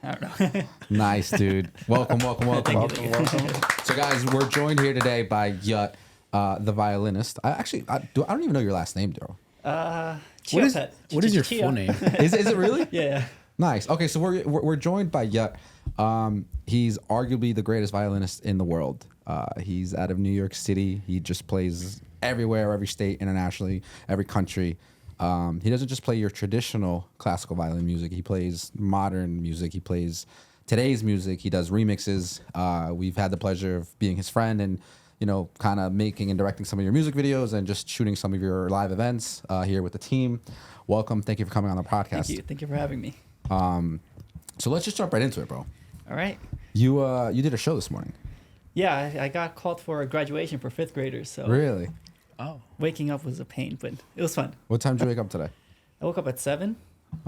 I don't know. Nice, dude. Welcome. Thank you. So, guys, we're joined here today by Yut, the violinist. I don't even know your last name, Daryl. What is your full name? Is it really? Yeah. Nice. Okay, so we're joined by Yut. He's arguably the greatest violinist in the world. He's out of New York City. He just plays everywhere, every state, internationally, every country. He doesn't just play your traditional classical violin music. He plays modern music. He plays today's music. He does remixes. We've had the pleasure of being his friend and, kind of making and directing some of your music videos and just shooting some of your live events here with the team. Welcome. Thank you for coming on the podcast. Thank you for having me. So let's just jump right into it, bro. All right. You did a show this morning. Yeah, I got called for a graduation for 5th graders. So Really? Oh. waking up was a pain, but it was fun. What time did you wake up today? I woke up at 7,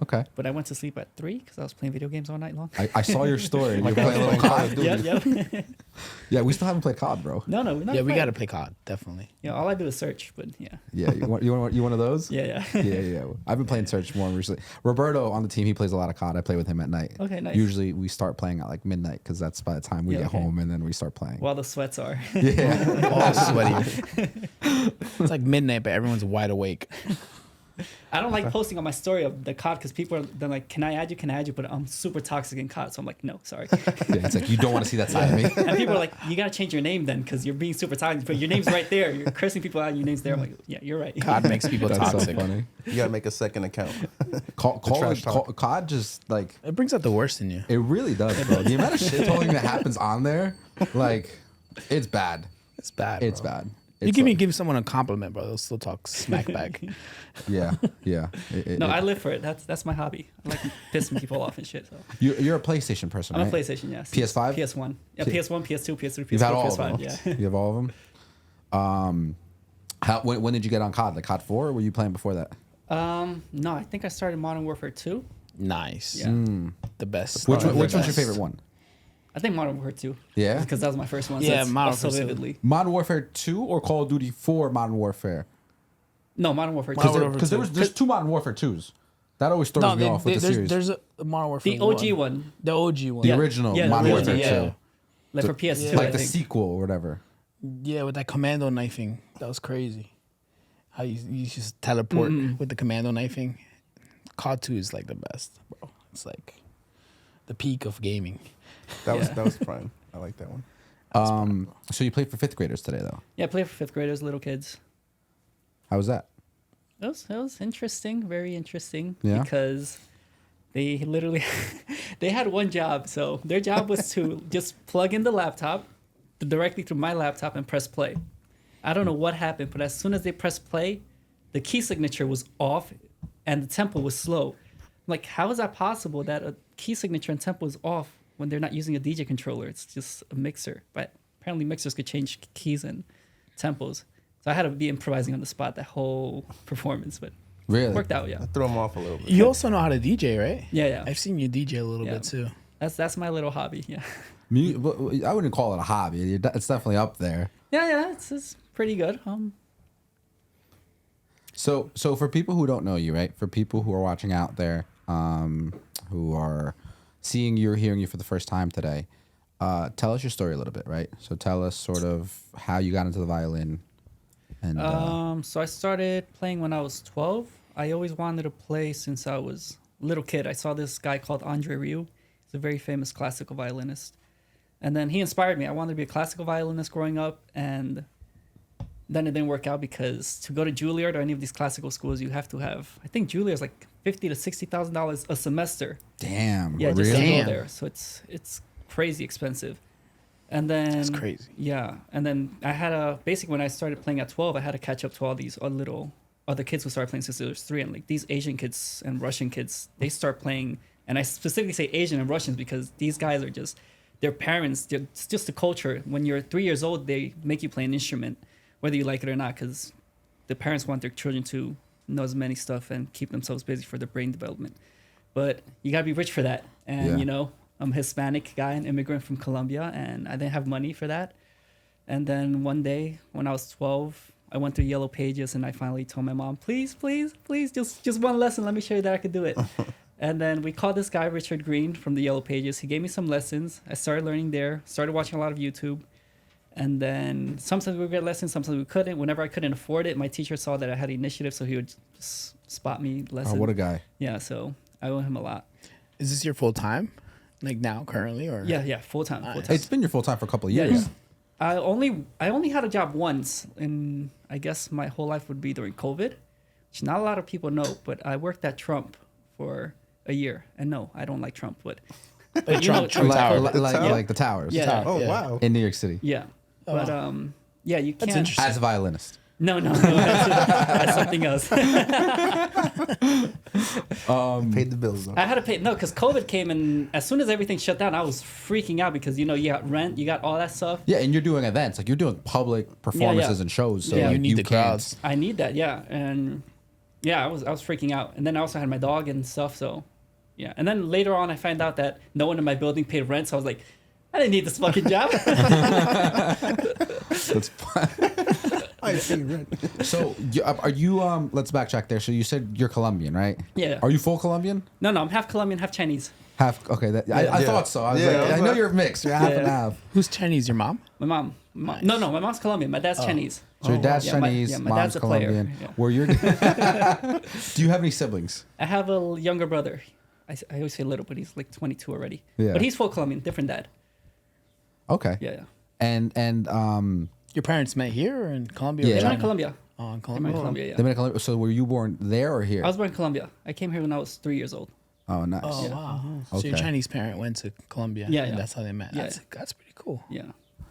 Okay. but I went to sleep at 3 because I was playing video games all night long. I saw your story. You're playing a little COD. Yep. Yeah, we still haven't played COD, bro. No, we're not. Yeah, we playing. got to play COD, definitely. Yeah, all I do is search, but yeah. Yeah, you want one of those? Yeah. Yeah. I've been playing Search more recently. Roberto on the team, he plays a lot of COD. I play with him at night. Okay, nice. Usually we start playing at like midnight because that's by the time we get home and then we start playing. While the sweats are. Yeah. All sweaty. It's like midnight, but everyone's wide awake. I don't like posting on my story of the COD because people are they're like, can I add you? But I'm super toxic in COD. So I'm like, no, sorry. Yeah, it's like you don't want to see that side of me. And people are like, you got to change your name then because you're being super toxic. But your name's right there. You're cursing people out and your name's there. I'm like, yeah, you're right. COD makes people That's so toxic. funny. You gotta make a second account. COD just like It brings out the worst in you. it really does, bro. The amount of shit talking that happens on there, like, it's bad. It's bad. It's bro. bad. You It's give like- give someone a compliment, bro. They'll still talk smack back. Yeah. No, I live for it. That's my hobby. I like pissing people off and shit. So You're a PlayStation person, I'm right? a PlayStation, yes. PS5? PS1. Yeah, PS1, PS2, PS3, PS4, You've had all PS5. of them. Yeah. You have all of them. When did you get on COD? Like COD 4? Or were you playing before that? No, I think I started Modern Warfare 2. Nice. Yeah. The best. Which The one's your best. favorite one? I think Modern Warfare 2. Yeah? Because that was my first one. So Yeah, it's Modern also Warfare 2. vividly. Modern Warfare 2 or Call of Duty 4 Modern Warfare? No, Modern Warfare 2. Modern Warfare Because there's two Modern Warfare 2s. That always throws me off with the series. there's a Modern Warfare. The OG one. The OG one. the Yeah. original Yeah, the Modern original, Warfare yeah. 2. Like for PS2, Yeah. Like I the think. sequel or whatever. Yeah, with that commando knifing. That was crazy. How you just teleport with the commando knifing. COD 2 is like the best, bro. It's like the peak of gaming. That was fun. I like that one. So you played for 5th graders today, though. Yeah, I play for 5th graders, little kids. How was that? It was interesting, very interesting. Yeah? Because they literally, they had one job. So their job was to just plug in the laptop directly through my laptop and press play. I don't know what happened, but as soon as they pressed play, the key signature was off and the tempo was slow. I'm like, how is that possible that a key signature and tempo is off when they're not using a DJ controller? It's just a mixer. But apparently mixers could change keys and tempos. So I had to be improvising on the spot that whole performance, but Really? worked out, yeah. Throw them off a little bit. You also know how to DJ, right? Yeah. I've seen you DJ a little Yeah. bit too. That's my little hobby, yeah. I wouldn't call it a hobby. It's definitely up there. Yeah, it's pretty good. So for people who don't know you, right? For people who are watching out there, who are seeing you or hearing you for the first time today, tell us your story a little bit, right? So tell us sort of how you got into the violin. And So I started playing when I was 12. I always wanted to play since I was a little kid. I saw this guy called Andre Rieu. He's a very famous classical violinist. And then he inspired me. I wanted to be a classical violinist growing up, and then it didn't work out because to go to Juilliard or any of these classical schools, you have to have, I think Juilliard is like $50,000 to $60,000 a semester. damn, Yeah, really? just to go Damn. there. So it's crazy expensive. And then That's crazy. Yeah, and then I had basically when I started playing at 12, I had to catch up to all these other kids who started playing since they was 3, and like these Asian kids and Russian kids, they start playing, and I specifically say Asian and Russians because these guys are just their parents. It's just the culture. When you're 3 years old, they make you play an instrument, whether you like it or not, because the parents want their children to know as many stuff and keep themselves busy for their brain development. But you gotta be rich for that, and Yeah. I'm a Hispanic guy, an immigrant from Colombia, and I didn't have money for that. And then one day when I was 12, I went through Yellow Pages and I finally told my mom, please, just one lesson. Let me show you that I could do it. And then we called this guy Richard Green from the Yellow Pages. He gave me some lessons. I started learning there. Started watching a lot of YouTube. And then sometimes we would get lessons, sometimes we couldn't. Whenever I couldn't afford it, my teacher saw that I had initiative, so he would just spot me Oh, lessons. what a guy. Yeah, so I owe him a lot. Is this your full time, like now currently, or Yeah, full time. It's been your full time for a couple of Yeah, years. yeah. I only had a job once, and I guess my whole life would be during COVID, which not a lot of people know. But I worked at Trump for a year, and no, I don't like Trump, but Like Trump Tower? Like the towers. Yeah. Tower, Oh yeah. wow. In New York City. yeah, but yeah, you That's can't. interesting. As a violinist. No, that's something else. Paid the bills though. I had to pay because COVID came, and as soon as everything shut down, I was freaking out because you got rent, you got all that stuff. Yeah, and you're doing events. Like you're doing public performances yeah. and shows. So Yeah. like, You need the can't- crowds. I need that, yeah, and yeah, I was freaking out, and then I also had my dog and stuff, so yeah, and then later on, I found out that no one in my building paid rent, so I was like, I didn't need this fucking job. That's fun. I see rent. So are you? Let's backtrack there. So you said you're Colombian, right? Yeah. Are you full Colombian? No, I'm half Colombian, half Chinese. Half. Okay. I Yeah. thought so. I was Yeah, like, I was I know like- you're mixed. You're half and Yeah. half. Who's Chinese? Your mom? My mom. No, my mom's Colombian. My dad's Chinese. So your dad's Yeah, my Chinese, dad's mom's a player, Colombian. yeah. Were your? Do you have any siblings? I have a younger brother. I always say little, but he's like 22 already. Yeah. But he's full Colombian, different dad. Okay. Yeah. And Your parents met here or in Colombia? Yeah. Or They're China? in Colombia. Oh, in They're Colombia. in Colombia, yeah. they met in Colombia. So were you born there or here? I was born in Colombia. I came here when I was 3 years old. Oh, nice. Oh, Yeah. wow. So your Okay. Chinese parent went to Colombia. Yeah, and yeah. that's how they met. Yeah. That's pretty cool. Yeah.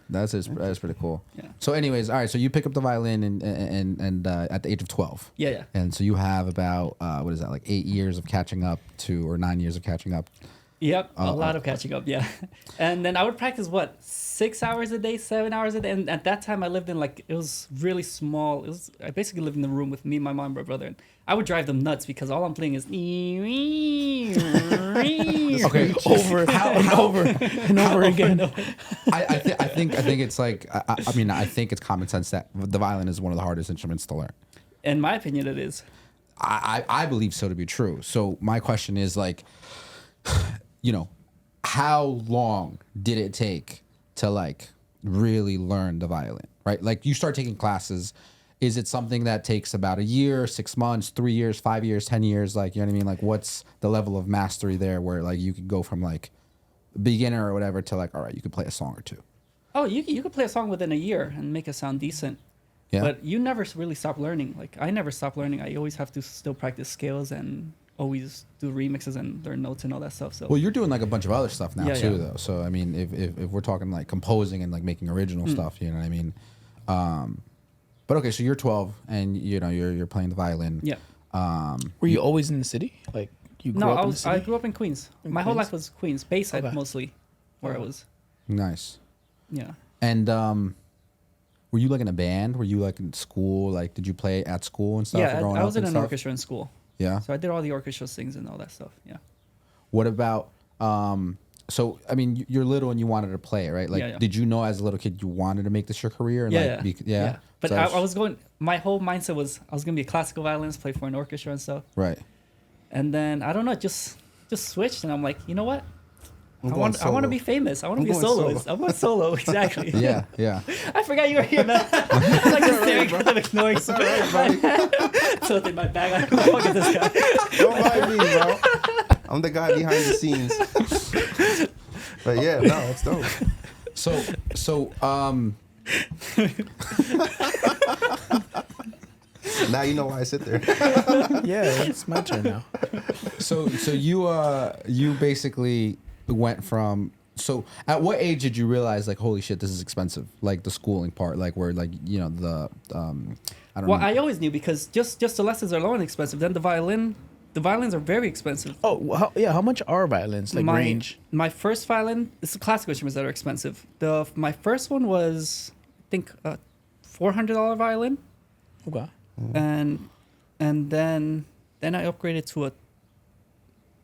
That's pretty cool. Yeah. So, anyways, all right. So you pick up the violin and at the age of 12. Yeah. And so you have about what is that, like 8 years of catching up to, or 9 years of catching up? Yep, a lot of catching up, yeah. And then I would practice 6 hours a day, 7 hours a day. And at that time, I lived in it was really small. I basically lived in the room with me, my mom, my brother. And I would drive them nuts because all I'm playing is Okay, Over and over and over again. I think it's like I mean I think it's common sense that the violin is one of the hardest instruments to learn. In my opinion, it is. I believe so to be true. So my question is like, how long did it take to like really learn the violin, right? Like you start taking classes. Is it something that takes about a year, 6 months, 3 years, 5 years, 10 years? Like, you know what I mean? Like what's the level of mastery there where like you could go from like beginner or whatever to like, all right, you could play a song or two. Oh, you could play a song within a year and make it sound decent. Yeah. But you never really stop learning. Like, I never stop learning. I always have to still practice scales and always do remixes and learn notes and all that stuff. So Well, you're doing like a bunch of other stuff now Yeah, too, yeah. though. So I mean, if we're talking like composing and like making original stuff, you know what I mean. But okay, so you're 12 and you're playing the violin. yeah. Were you always in the city? Like you grew No, up I in the was. city? I grew up in Queens. In My whole Queens? life was Queens, Bayside Okay. mostly, where I was. Nice. Yeah. And were you like in a band? Were you like in school? Like, did you play at school and stuff? Yeah, growing I was up in and an stuff? orchestra in school, Yeah. so I did all the orchestra things and all that stuff. Yeah. What about so I mean, you're little and you wanted to play, right? Like, Yeah, yeah. did you know as a little kid you wanted to make this your career? And Yeah, like, yeah. yeah. But So I was going. My whole mindset was I was gonna be a classical violinist, play for an orchestra and stuff. right. And then I don't know, just switched, and I'm like, you know what? I'm I going want to solo. be famous. I want to I'm be a going soloist. solo. I want solo, exactly. Yeah, yeah. I forgot you were here, man. I'm like just staring at them, ignoring. It's all right, buddy. So in my bag, like, who the fuck is this guy? Don't mind me, bro. I'm the guy behind the scenes. But yeah, no, it's dope. So Now you know why I sit there. Yeah, it's my turn now. So you basically went from, so at what age did you realize like, holy shit, this is expensive? Like the schooling part, like where like the I don't Well, know. I always knew because just the lessons are low and expensive. Then the violins are very expensive. Oh, how much are violins? Like range? My first violin, it's the classical instruments that are expensive. My first one was, I think, $400 violin, Okay. and then I upgraded to a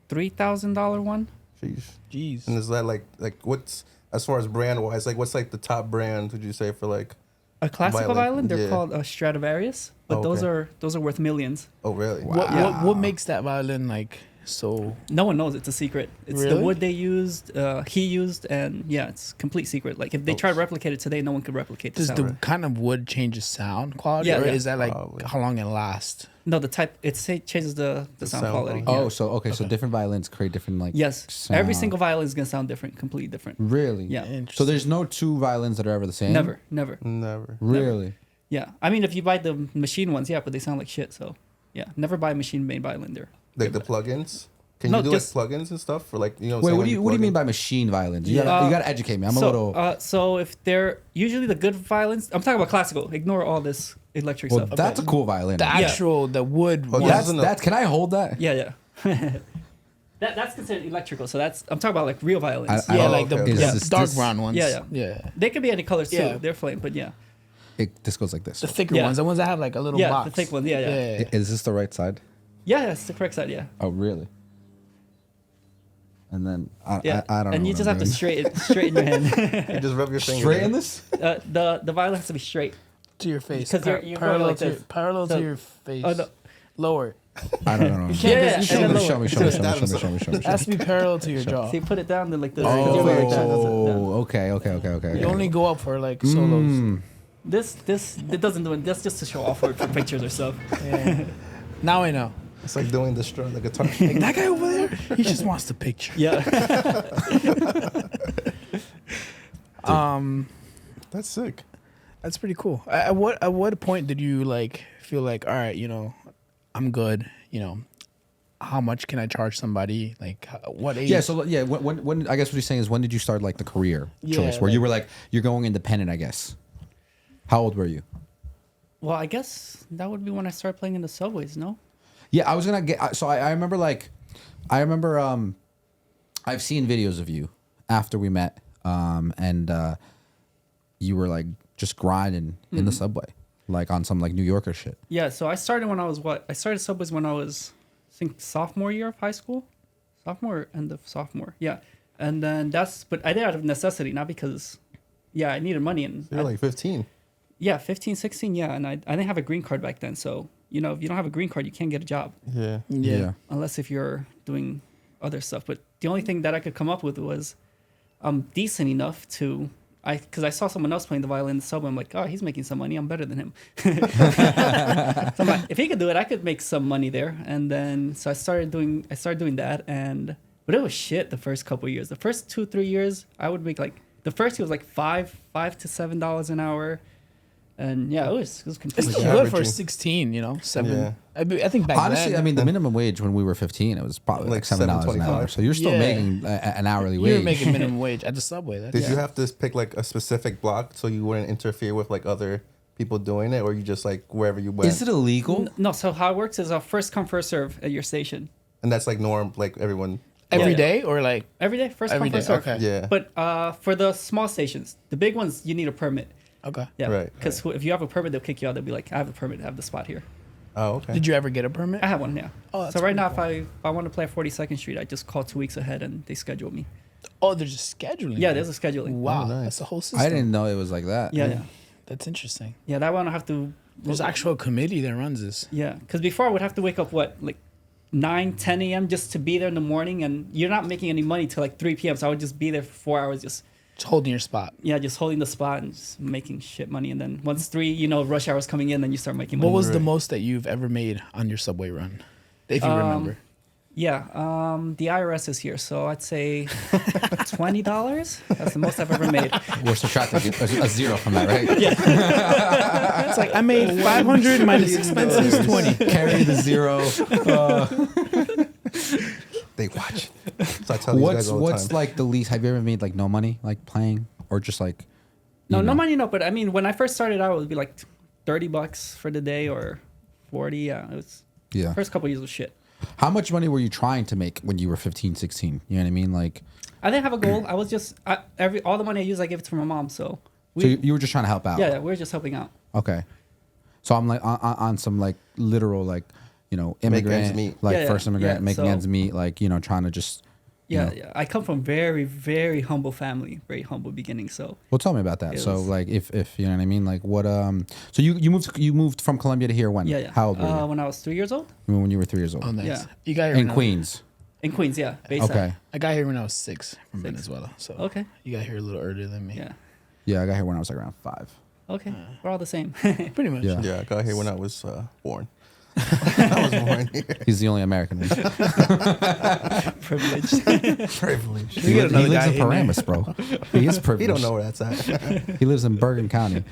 $3,000 one. Jeez. Jeez. And is that like what's, as far as brand wise, like what's like the top brand would you say for like? A classical Violin, violin, they're yeah. called Stradivarius, but Oh, those okay. are worth millions. Oh really? What makes that violin like so No one knows it's a secret. It's the Really? wood they used, he used, and yeah, it's complete secret. Like if they try to replicate it today, no one could replicate the does sound. the kind of wood change the sound quality, Yeah, or yeah. is that like Probably. how long it lasts? No, the type changes the sound sound quality. quality. Oh, Yeah. so okay, so different violins create different like. Yes, every sound. single violin is gonna sound different, completely different. Really? Yeah. So Interesting. there's no two violins that are ever the same. Never. Never. Really? Yeah, I mean, if you buy the machine ones, yeah, but they sound like shit. So yeah, never buy a machine-made violin there. Like the plugins. Can No, you do just- like plugins and stuff for like Wait, what do you mean by machine violins? You gotta educate me. I'm a little. So if they're usually the good violins, I'm talking about classical. Ignore all this electric Well, stuff. that's a cool violin. The actual the wood Oh, one. yeah. That's. Can I hold that? Yeah. That's considered electrical. So I'm talking about like real violins. I- yeah, Oh, like the okay. yeah, Is this- dark this- brown ones. Yeah. yeah. They could be any colors too. Yeah. They're flame, but yeah. This goes like this. The thicker Yeah. ones, the ones that have like a little Yeah, box. the thick ones. Yeah. Is this the right side? Yeah, that's the correct side. Yeah. Oh, really? And then Yeah. I don't know. And you what just I'm have to doing. straighten your hand. You just rub your finger. Straighten this. The violin has to be straight. To your face. 'Cause you're going parallel like to this. parallel So- to your face. Oh, no. Lower. I don't know. can't Yeah, just- yeah, you and then can't- Show me. It has to be parallel to your jaw. So you put it down then like this. 'cause you're going like that. Oh, okay. You only go up for like solos. This it doesn't do it. That's just to show off for pictures or stuff. Yeah. Now I know. It's like doing the strum, the guitar. Like that guy over there, he just wants the picture. Yeah. That's sick. That's pretty cool. At what point did you like feel like, all right, I'm good. How much can I charge somebody? Like what age? Yeah. So yeah, when I guess what you're saying is when did you start like the career Yeah, choice where you like- were like you're going independent? I guess. How old were you? Well, I guess that would be when I started playing in the subways. No. Yeah, I was gonna get. So I remember I've seen videos of you after we met, and you were like just grinding in the subway, like on some like New Yorker shit. Yeah. So I started when I was what? I started subways when I was, I think, sophomore year of high school, end of sophomore. Yeah. And then but I did it out of necessity, not because, yeah, I needed money and. You're like 15. Yeah, 15, 16, yeah, and I didn't have a green card back then, so if you don't have a green card, you can't get a job Yeah. unless if you're doing other stuff. But the only thing that I could come up with was I'm decent enough because I saw someone else playing the violin in the subway. I'm like, oh, he's making some money. I'm better than him. So I'm like, if he could do it, I could make some money there. And then so I started doing that, but it was shit the first couple of years. The first 2-3 years, I would make like the first year was like $5 to $7 an hour. And yeah, it was It's completely. still Yeah, good for averaging. 16, 7. Yeah. I think back Honestly, then, I mean, the minimum wage when we were 15, it was probably like Like $7 an hour. $7.25. So you're still Yeah. making an hourly you wage. were making minimum wage at the subway. That's Did you have to pick like a specific block so you wouldn't interfere with like other people doing it, or you just like wherever you went? Is it illegal? No, so how it works is a first come first serve at your station And that's like norm, like everyone. every Yeah. day or like every day. First every come day? first serve. Okay. Yeah. But for the small stations, the big ones, you need a permit. Okay. Yeah, Right, Because if you have a permit, they'll kick you out. They'll be like, I have a permit. I have the spot here. Oh, okay. Did you ever get a permit? I have one. Yeah. Oh, that's so right now, pretty if I want to play at 42nd Street, I just call 2 weeks ahead and they schedule me. Oh, there's just scheduling. Yeah, there's a scheduling. Wow, Oh, nice. that's a whole system. I didn't know it was like that. Yeah. That's interesting. Yeah, that one I have to. There's actual committee that runs this. Yeah, because before I would have to wake up like 9, 10 a.m. just to be there in the morning, and you're not making any money till like 3 p.m. So I would just be there for 4 hours, just holding your spot. just holding the spot and just making shit money. And then once 3, rush hours coming in, then you start making money. What was the most that you've ever made on your subway run, if you remember? Yeah, the IRS is here, so I'd say $20. That's the most I've ever made. We're subtracting a zero from that, right? It's like I made 500 minus expenses 20. Carry the zero. They watch. So I tell these guys all the What's time. like the least? Have you ever made like no money, like playing, or just like? No, you no know? money, no. But I mean, when I first started out, it would be like $30 for the day or 40. Yeah, it was. Yeah. First couple years was shit. How much money were you trying to make when you were 15, 16? You know what I mean? Like, I didn't have a goal. I was just all the money I used, I gave it to my mom. So so you were just trying to help out. yeah, we were just helping out. Okay. So I'm like on some like literal like immigrant ends meet. like Yeah, first immigrant yeah, making so- ends meet like trying to just Yeah, yeah. I come from very, very humble family, very humble beginning. So Well, tell me about that. It So was- like if you know what I mean, like what so you moved from Colombia to here when? yeah, yeah. How old were you? When I was 3 years old. When you were 3 years old. Oh, nice. Yeah. You got In Queens. In Queens, yeah, Bayside. Okay. I got here when I was 6 from Venezuela, so Okay. you got here a little earlier than me. Yeah. Yeah, I got here when I was like around 5. Okay. We're all the same. Pretty much. Yeah. Yeah, I got here when I was born. I was born here. He's the only American. Privileged. Privileged. You get another he lives guy in in there. Paramus, bro. He is privileged. He don't know where that's at. He lives in Bergen County.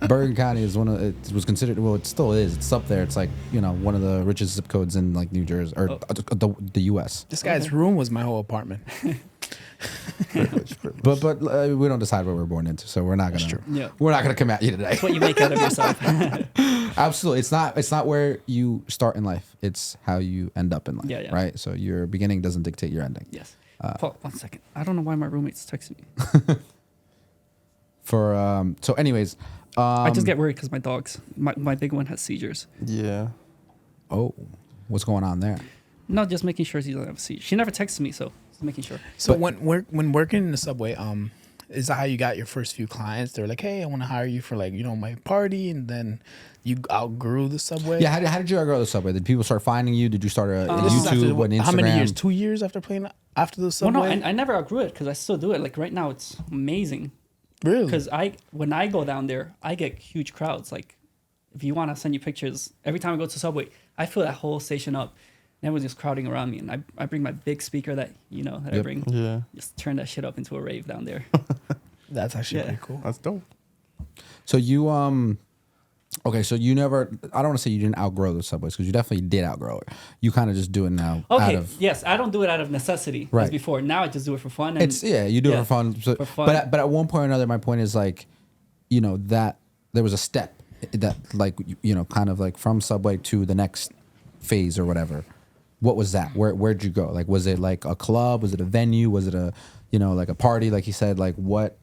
Bergen County is it was considered, well, it still is. It's up there. It's like, one of the richest zip codes in like New Jersey or the U.S. This guy's room was my whole apartment. Privilege, privilege. But we don't decide what we're born into, so we're not gonna Yeah. we're not gonna come at you today. It's what you make out of yourself. Absolutely, it's not where you start in life. It's how you end up in life. Yeah, yeah. Right. So your beginning doesn't dictate your ending. Yes. Paul, 1 second. I don't know why my roommate's texting me. So anyways, I just get worried because my big one has seizures. Yeah. oh, what's going on there? No, just making sure she doesn't have a seizure. She never texts me, so just making sure. So when working in the subway, is that how you got your first few clients? They're like, hey, I want to hire you for like my party, and then you outgrew the subway. Yeah, how did you grow the subway? Did people start finding you? Did you start a This is after YouTube, an Instagram? How many years? 2 years after playing after the Well, subway. no, I never outgrew it because I still do it. Like right now, it's amazing. Really? Because when I go down there, I get huge crowds. Like, if you want to send you pictures, every time I go to Subway, I fill that whole station up. And everyone's just crowding around me, and I bring my big speaker that I Yep. bring. Yeah. Just turn that shit up into a rave down there. That's actually Yeah. pretty cool. That's dope. So you okay, so you never. I don't want to say you didn't outgrow the subways because you definitely did outgrow it. You kind of just do it now. Okay, Out of, yes, I don't do it out of necessity as Right. before. Now I just do it for fun. And It's you do it yeah, for fun. So, for fun. But at one point or another, my point is like, that there was a step that like kind of like from Subway to the next phase or whatever. What was that? Where'd you go? Like, was it like a club? Was it a venue? Was it a like a party? Like he said, like what?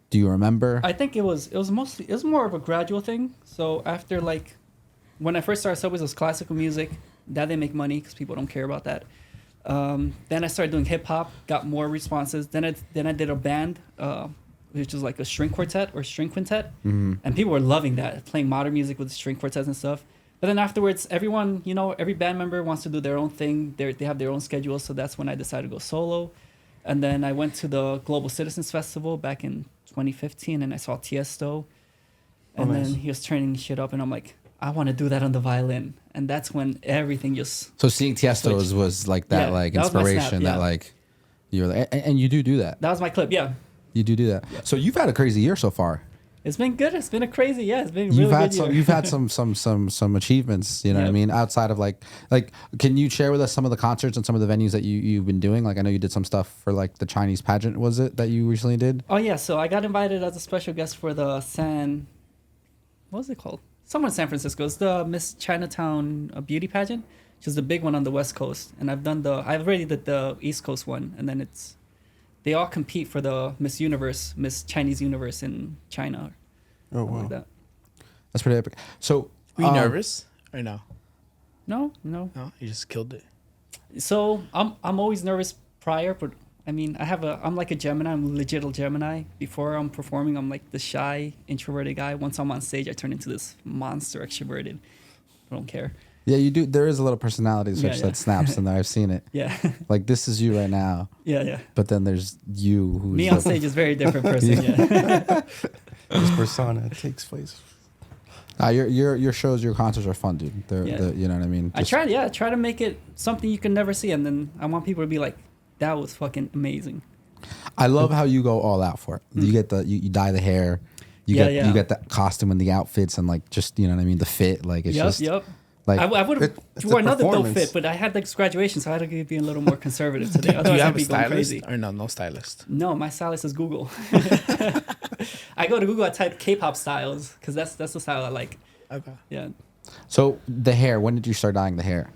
Do you remember? I think it was more of a gradual thing. So after like, when I first started Subways, it was classical music. That didn't make money because people don't care about that. Then I started doing hip hop, got more responses. Then I did a band, which was like a string quartet or string quintet, and people were loving that, playing modern music with string quartets and stuff. But then afterwards, everyone, every band member wants to do their own thing. They have their own schedule, so that's when I decided to go solo. And then I went to the Global Citizens Festival back in 2015, and I saw Tiesto. And nice. then he was turning shit up, and I'm like, I want to do that on the violin. And that's when everything just... So seeing Tiesto Switch. was like that, Yeah, like that was my snap, inspiration, that yeah. like you're like, and you do that. That was my clip, yeah. You do that. So you've had a crazy year so far. It's been good. It's been a crazy, yeah. It's been a really good year. You've had some achievements. You know what I Yep. mean? Outside of like, can you share with us some of the concerts and some of the venues that you've been doing? Like I know you did some stuff for like the Chinese pageant. Was it that you recently did? Oh, yeah. So I got invited as a special guest for the what was it called? Somewhere in San Francisco. It's the Miss Chinatown beauty pageant, which is the big one on the West Coast. And I've already did the East Coast one. And then they all compete for the Miss Chinese Universe in China. Oh, Something wow. like that. That's pretty epic. So Were you nervous or no? No. No, you just killed it. So I'm always nervous prior, but I mean, I'm like a Gemini. I'm legit a Gemini. Before I'm performing, I'm like the shy, introverted guy. Once I'm on stage, I turn into this monster extroverted. I don't care. Yeah, you do. There is a little personality switch Yeah. that snaps in there. I've seen it. Yeah, Like this is you right now, yeah. but then there's you who's Me on the- stage is a very different person. Yeah. This persona takes place. Your shows, your concerts are fun, dude. They're Yeah. you know what I mean. I try to make it something you can never see, and then I want people to be like, "That was fucking amazing." I love how you go all out for it. You get you dye the hair, you Yeah, yeah. get the costume and the outfits and like just you know what I mean, the fit. Like it's just Yep. like I would have it's wore a another dope performance. fit, but I had like graduation, so I had to be a little more conservative today. Do Otherwise, you I'd have a be going stylist crazy. or no stylist? No, my stylist is Google. I go to Google, I type K-pop styles because that's the style I like. Okay. Yeah. so the hair. When did you start dyeing the hair?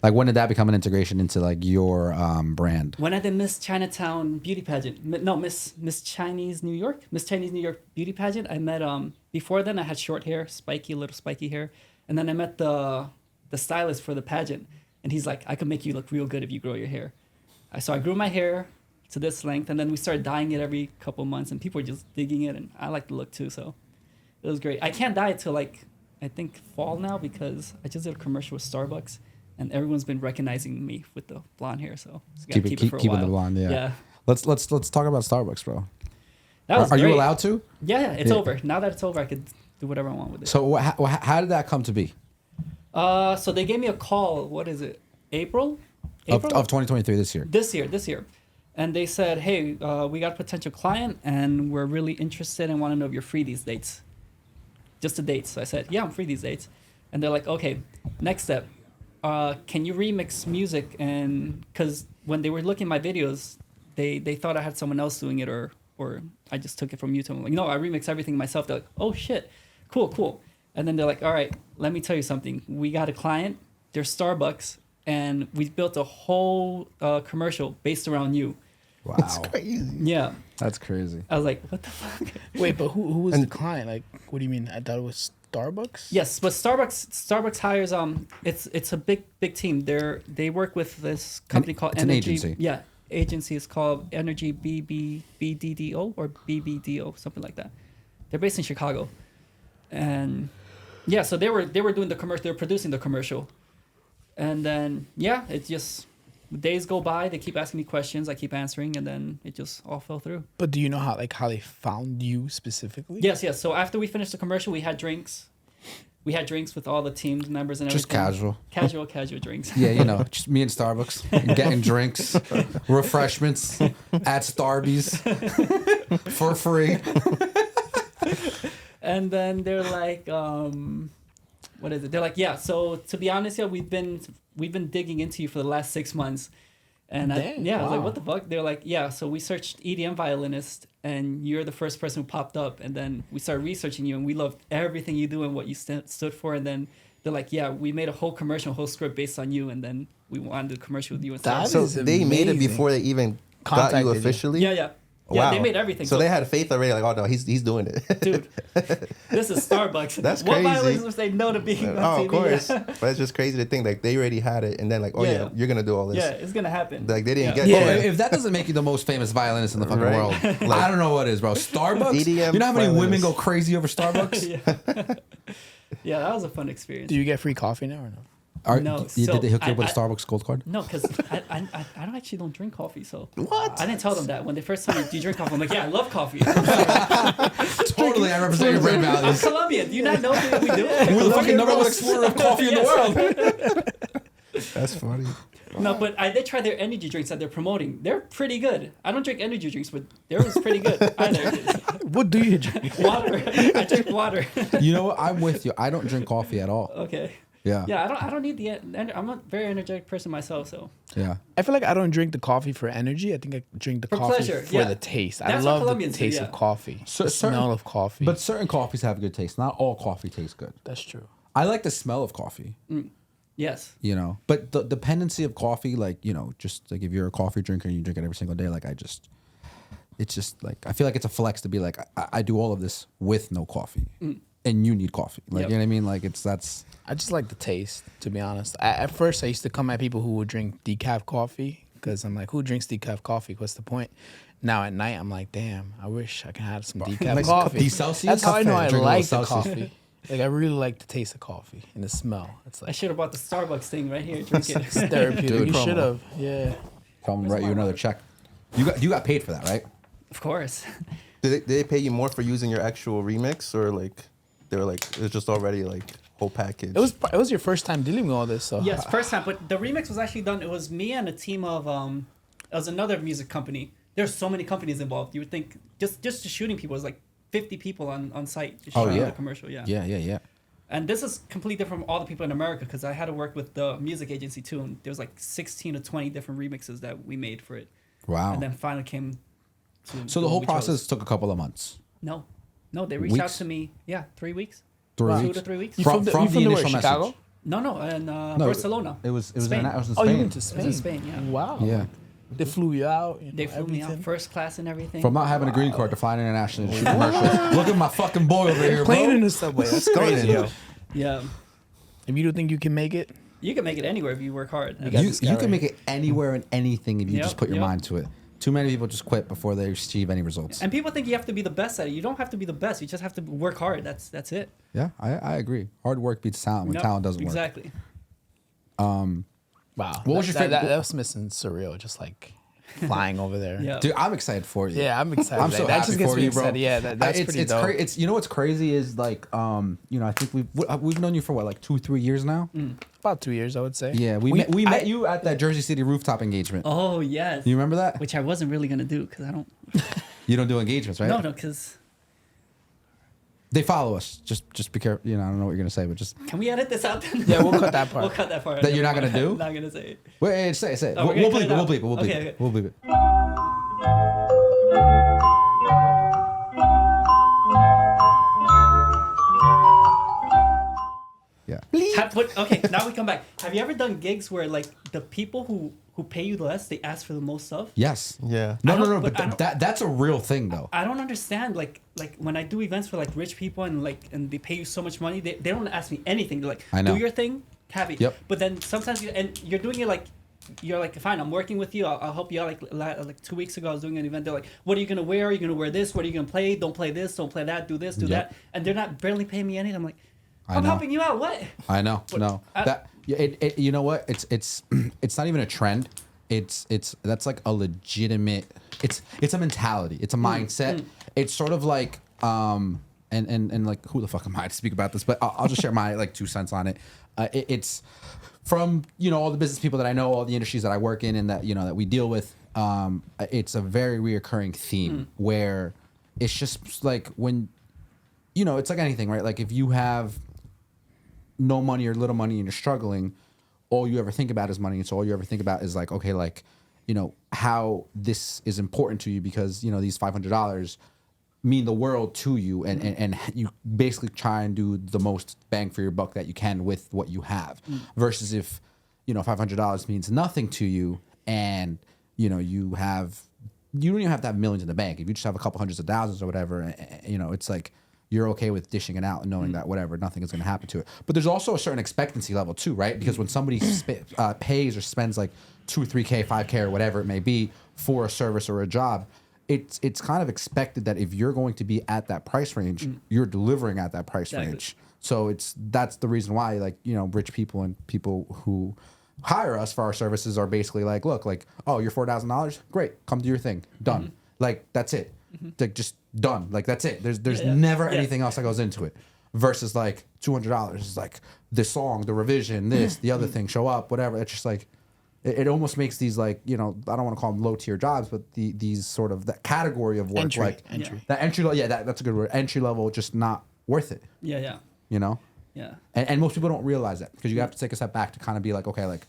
Like when did that become an integration into like your brand? When I did Miss Chinatown beauty pageant, Miss Chinese New York beauty pageant, I met before then I had short hair, little spiky hair, and then I met the stylist for the pageant, and he's like, I could make you look real good if you grow your hair. So I grew my hair to this length, and then we started dyeing it every couple months, and people were just digging it, and I like the look too, so it was great. I can't dye it till like I think fall now because I just did a commercial with Starbucks. and everyone's been recognizing me with the blonde hair. So just gotta Keep it keep it for a keep it while. the blonde. Yeah. Yeah. Let's talk about Starbucks, bro. That was Are you great. allowed to? Yeah, it's Yeah. over. Now that it's over, I could do whatever I want with it. So how did that come to be? So they gave me a call. What is it? April? Of 2023 this year. This year. And they said, hey, we got a potential client and we're really interested and want to know if you're free these dates. Just the dates. So I said, yeah, I'm free these dates. And they're like, okay, next step. Can you remix music? And because when they were looking at my videos, they thought I had someone else doing it or I just took it from YouTube. I'm like, no, I remix everything myself. They're like, oh shit, cool. And then they're like, all right, let me tell you something. We got a client, they're Starbucks, and we built a whole commercial based around you. Wow. That's crazy. Yeah. That's crazy. I was like, what the fuck? Wait, but who was the client? Like, what do you mean? I thought it was Starbucks. Yes, but Starbucks hires it's a big team. They work with this company called it's an Energy. agency. Yeah, agency is called Energy BDDO or BBDO, something like that. They're based in Chicago, and yeah, so they were doing the commercial. They were producing the commercial, and then yeah, it just days go by. They keep asking me questions. I keep answering, and then it just all fell through. But do you know how they found you specifically? Yes. So after we finished the commercial, we had drinks. We had drinks with all the team members and Just everything. casual. Casual drinks. Yeah, just me and Starbucks getting drinks, refreshments at Starbucks for free. And then they're like, what is it? They're like, yeah. So to be honest, yeah, we've been digging into you for the last 6 months, and I was wow. like, what the fuck? They're like, yeah. So we searched EDM violinist, and you're the first person who popped up, and then we started researching you, and we loved everything you do and what you stood for, and then they're like, yeah, we made a whole commercial, whole script based on you, and then we wanted to do a commercial with you and That stuff. So is they made it amazing. before they even got Contacted you you. officially. Yeah. Wow. They made everything. So they had faith already. Like, oh no, he's doing it. Dude, this is Starbucks. That's what crazy. violinist would say no to being on Oh, TV? of course. But it's just crazy to think like they already had it, and then like, oh yeah, Yeah. you're gonna do all this. Yeah, it's gonna happen. Like they didn't get Bro, there. if that doesn't make you the most famous violinist in the fucking Right. world, Like- I don't know what is, bro. Starbucks? EDM You know how many women violinist. go crazy over Starbucks? Yeah, that was a fun experience. Do you get free coffee now or no? No, Did so they hook you up with a I- Starbucks gold card? No, because I don't actually don't drink coffee. So What? I didn't tell them that when they first told me, "Do you drink coffee?" I'm like, "Yeah, I love coffee." Totally, I represent your brand I'm values. Colombian. Do you not know that we do? We're the fucking number one exporter of coffee in the world. That's funny. No, but I did try their energy drinks that they're promoting. They're pretty good. I don't drink energy drinks, but theirs was pretty good either. What do you drink? Water. I drink water. You know what? I'm with you. I don't drink coffee at all. Okay. Yeah. Yeah, I don't need the. I'm a very energetic person myself, so. Yeah. I feel like I don't drink the coffee for energy. I think I drink the For coffee pleasure, for yeah. the taste. I That's what love the Colombians do, taste yeah. of coffee. So- the certain- smell of coffee. But certain coffees have good taste. Not all coffee tastes good. that's true. I like the smell of coffee, Yes. you know. But the dependency of coffee, like, you know, just like if you're a coffee drinker and you drink it every single day, like it's just like, I feel like it's a flex to be like, I do all of this with no coffee. And you need coffee. Like, Yep. you know what I mean? Like, that's. I just like the taste, to be honest. At first, I used to come at people who would drink decaf coffee because I'm like, who drinks decaf coffee? What's the point? Now at night, I'm like, damn, I wish I could have some decaf Nice coffee. cup of Celsius? That's how I know I Drink a little like the Celsius. coffee. Like, I really like the taste of coffee and the smell. It's I like should have bought the Starbucks thing right here. Drink it. it's therapeutic. Dude, You promo. should have. Yeah. Tell them to write you another check. You got paid for that, right? Of course. Did they pay you more for using your actual remix, or like they were like it's just already like whole package? It was your first time dealing with all this, so Yes, first time. But the remix was actually done. It was me and a team of it was another music company. There's so many companies involved. You would think just the shooting people was like 50 people on site to shoot Oh, yeah. the commercial. Yeah. Yeah. And this is completely different from all the people in America because I had to work with the music agency too, and there was like 16 to 20 different remixes that we made for it. Wow. And then finally came to So the one whole we chose. process took a couple of months. No, they reached out Weeks? to me. Yeah, 3 weeks. 3 2 weeks. to 3 weeks. You From the the where, initial message. Chicago? No, in No, Barcelona. It was Spain. it was in Oh, Spain. you went to It Spain. was in Spain, yeah. Wow. Yeah. They flew you out. You know, They flew me out everything. first class and everything. From not having a green card to flying internationally to shoot commercials. Look at my fucking boy over here, Playing bro. in the subway. That's crazy, yo. Yeah, If you don't think you can make it, you can make it anywhere if you work hard. got You this guy can right make it anywhere and anything if you Yep, just put your yep. mind to it. Too many people just quit before they achieve any results. And people think you have to be the best at it. You don't have to be the best. You just have to work hard. That's it. Yeah, I agree. Hard work beats talent when Yep, talent doesn't work. exactly. Wow. What was your favorite- That was missing surreal, just like flying over there. Yeah. Dude, I'm excited for you. Yeah, I'm excited. I'm so that happy just gets for me you, bro. excited. Yeah, that's it's, pretty it's dope. It's you know what's crazy is like you know I think we've known you for what like 2-3 years now. About 2 years, I would say. Yeah, we met you at that Jersey City rooftop engagement. Oh yes. You remember that? Which I wasn't really gonna do because I don't. You don't do engagements, right? No, because They follow us. Just be careful. You know, I don't know what you're gonna say, but just can we edit this out? Then? Yeah, we'll cut that part. We'll cut that part. That you're not gonna do? I'm not gonna say it. wait, say it. Oh, we're We'll gonna bleep cut it. it We'll out. bleep it. Okay, okay. We'll bleep it. Yeah. Okay, now we come back. Have you ever done gigs where like the people who pay you less, they ask for the most stuff? Yes. Yeah. No, I no, don't- no. but But I don't- that's a real thing, though. I don't understand like when I do events for like rich people and they pay you so much money, they don't ask me anything. They're like, I know. do your thing, have it. Yep. But then sometimes you're doing it like you're like, fine, I'm working with you. I'll help you out. Like 2 weeks ago, I was doing an event. They're like, what are you gonna wear? Are you gonna wear this? What are you gonna play? Don't play this. Don't play that. Do this. Do Yep. that. And they're not barely paying me anything. I'm like, I I'm know. helping you out. What? I know. But No. You know what? It's it's not even a trend. It's that's like a legitimate. It's a mentality. It's a mindset. It's sort of like and like who the fuck am I to speak about this? But I'll just share my like 2 cents on it. It's from all the business people that I know, all the industries that I work in, and that that we deal with. It's a very reoccurring theme where it's just like when it's like anything, right? Like if you have no money or little money and you're struggling, all you ever think about is money. And so all you ever think about is like, okay, like, how this is important to you because, these $500 mean the world to you and you basically try and do the most bang for your buck that you can with what you have versus if, $500 means nothing to you and, you don't even have to have millions in the bank. If you just have a couple hundreds of thousands or whatever, it's like, you're okay with dishing it out and knowing that whatever, nothing is going to happen to it. But there's also a certain expectancy level too, right? Because when somebody pays or spends like 2 or 3K, 5K or whatever it may be for a service or a job, it's kind of expected that if you're going to be at that price range, you're delivering at that price range. So that's the reason why rich people and people who hire us for our services are basically like, look, like, oh, you're $4,000? Great. Come do your thing. Done. Like, that's it. Like, just done. Like, that's it. There's never anything else that goes into it. Versus like $200 is like this song, the revision, this, the other thing, show up, whatever. It's just like, it almost makes these like, I don't want to call them low tier jobs, but these sort of that category of work, Entry. that entry level. Yeah, that's a good word. Entry level, just not worth it. Yeah. Yeah. And most people don't realize that because you have to take a step back to kind of be like, okay, like,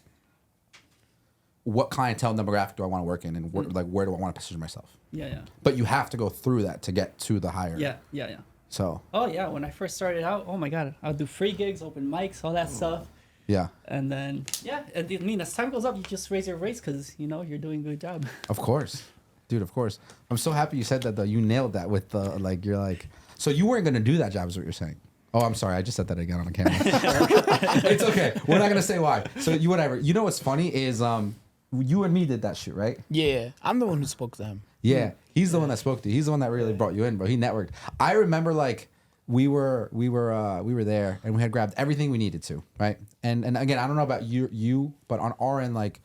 what clientele demographic do I want to work in, and where do I want to position myself? Yeah. But you have to go through that to get to the higher. Yeah. So. Oh yeah, when I first started out, oh my god, I'll do free gigs, open mics, all that stuff. Yeah. And then as time goes up, you just raise your rates because you're doing a good job. Of course, dude. Of course. I'm so happy you said that though. You nailed that with the like. You're like, so you weren't gonna do that job, is what you're saying. Oh, I'm sorry. I just said that again on the camera. It's okay. We're not gonna say why. So you whatever. You know what's funny is you and me did that shit, right? Yeah, I'm the one who spoke to him. Yeah, he's the one that spoke to you. He's the one that really brought you in, bro. He networked. I remember like we were there and we had grabbed everything we needed to, right? And again, I don't know about you, but on our end, like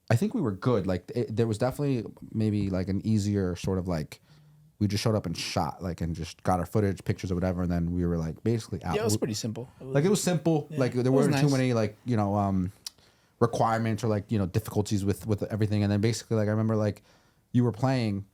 I think we were good. Like there was definitely maybe like an easier sort of like we just showed up and shot like and just got our footage, pictures or whatever, and then we were like basically out. Yeah, it was pretty simple. It was simple. Yeah, like there it was weren't too nice. many like requirements or like difficulties with everything. And then basically like I remember like you were playing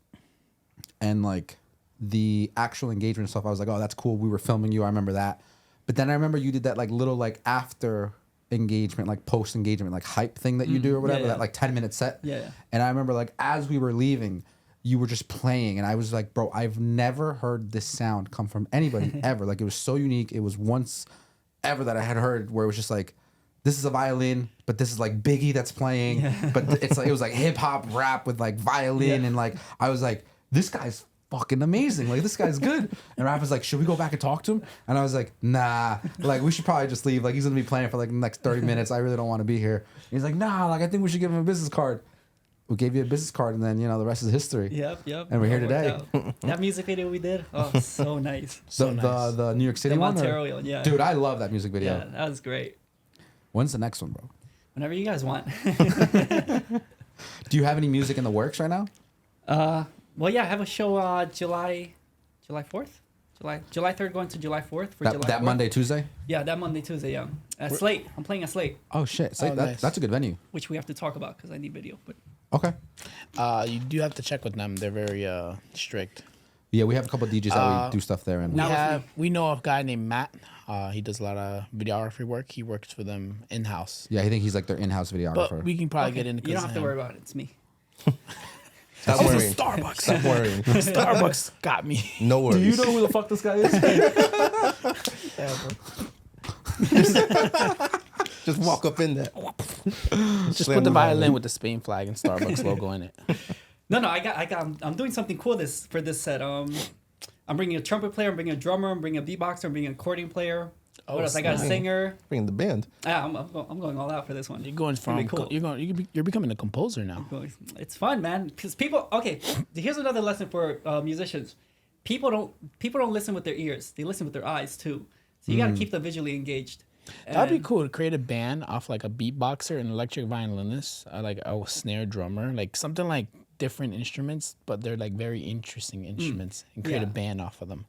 and like the actual engagement stuff, I was like, oh, that's cool. We were filming you. I remember that. But then I remember you did that like little like after engagement, like post engagement, like hype thing that you do or whatever, that like 10-minute set. Yeah. And I remember like as we were leaving, you were just playing and I was like, bro, I've never heard this sound come from anybody ever. Like it was so unique. It was once ever that I had heard where it was just like, this is a violin, but this is like Biggie that's playing. Yeah. But it's like it was like hip hop rap with like violin and like I was like, this guy's fucking amazing. Like this guy's good. And Raph was like, should we go back and talk to him? And I was like, nah. Like we should probably just leave. Like he's gonna be playing for like the next 30 minutes. I really don't want to be here. And he's like, nah. Like I think we should give him a business card. We gave you a business card, and then the rest is history. Yep. And we're here It worked today. out. That music video we did, oh, so nice. So nice. The New York City The one. Montero one, yeah. Dude, I love that music video. Yeah, that was great. When's the next one, bro? Whenever you guys want. Do you have any music in the works right now? Well, yeah, I have a show July 4th? July 3rd going to July 4th for July That 4th. Monday, Tuesday? Yeah, that Monday, Tuesday, yeah. At Slate. I'm playing at Slate, Oh, shit. So Oh, nice. that's a good venue. which we have to talk about because I need video. But Okay. You do have to check with them. They're very strict. Yeah, we have a couple of DJs that we do stuff there. And Now- We know a guy named Matt. He does a lot of videography work. He works for them in house. yeah, I think he's like their in-house But videographer. we can probably okay, get into. you don't have to worry about it. It's me. Stop Oh, worrying. Starbucks. Stop worrying. Starbucks got me. No worries. who the fuck this guy is? Just walk up in there. Just put the violin with the Spain flag and Starbucks logo in it. No, I'm doing something cool for this set. I'm bringing a trumpet player, I'm bringing a drummer, I'm bringing a beatboxer, I'm bringing a accordion player. Oh, What else? I got a snap. singer. Bring the band. Yeah, I'm going all out for this one. You're going It's gonna from be cool. you're becoming a composer now. It's fun, man. Because people. Okay, here's another lesson for musicians. People don't listen with their ears. They listen with their eyes too. So you got to keep them visually engaged. That'd be And- cool to create a band off like a beatboxer, an electric violinist, like a snare drummer, like something like different instruments, but they're like very interesting instruments, and create a Yeah. band off of them.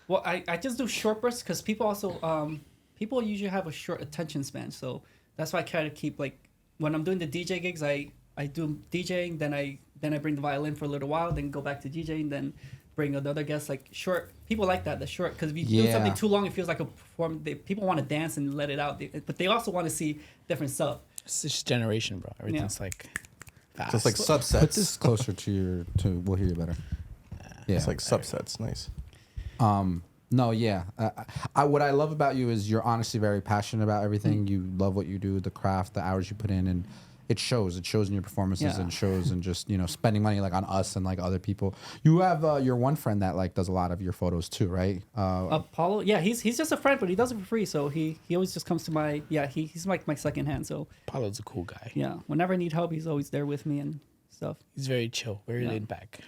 Well, I just do short bursts because people also people usually have a short attention span. So that's why I try to keep like when I'm doing the DJ gigs, I do DJing, then I bring the violin for a little while, then go back to DJing, then bring another guest. Like short, people like that. The short because if you do Yeah. something too long, it feels like a perform. People want to dance and let it out, but they also want to see different stuff. It's just generation, bro. Everything's like fast. So it's like Put subsets. this closer to we'll hear you better. Yeah. It's like subsets. Nice. No, yeah. What I love about you is you're honestly very passionate about everything. You love what you do, the craft, the hours you put in, and it shows. It shows in your performances Yeah. and shows in just spending money like on us and like other people. You have your one friend that like does a lot of your photos too, right? Apollo, yeah, he's just a friend, but he does it for free. So he always just comes to my he's like my second hand. So Paulo's a cool guy. yeah, whenever I need help, he's always there with me and stuff. He's very chill, very Yeah. laid back.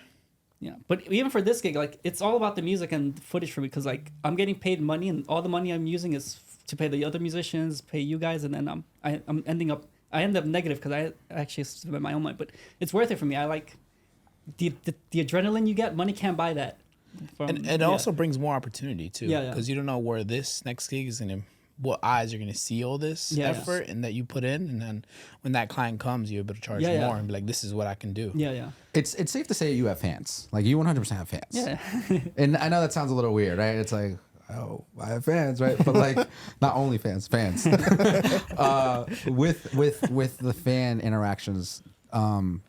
Yeah, but even for this gig, like it's all about the music and footage for me because like I'm getting paid money and all the money I'm using is to pay the other musicians, pay you guys, and then I end up negative because I actually spend my own money, but it's worth it for me. I like the adrenaline you get. Money can't buy that. And it also brings more opportunity too. Yeah, yeah. Because you don't know where this next gig is gonna, what eyes are gonna see all this Yeah, yeah. effort and that you put in, and then when that client comes, you're able to charge Yeah, yeah. more and be like, "This is what I can do." yeah. It's safe to say you have fans. Like you 100% have fans. Yeah. And I know that sounds a little weird, right? It's like, oh, I have fans, right? But like, not only fans. With the fan interactions, not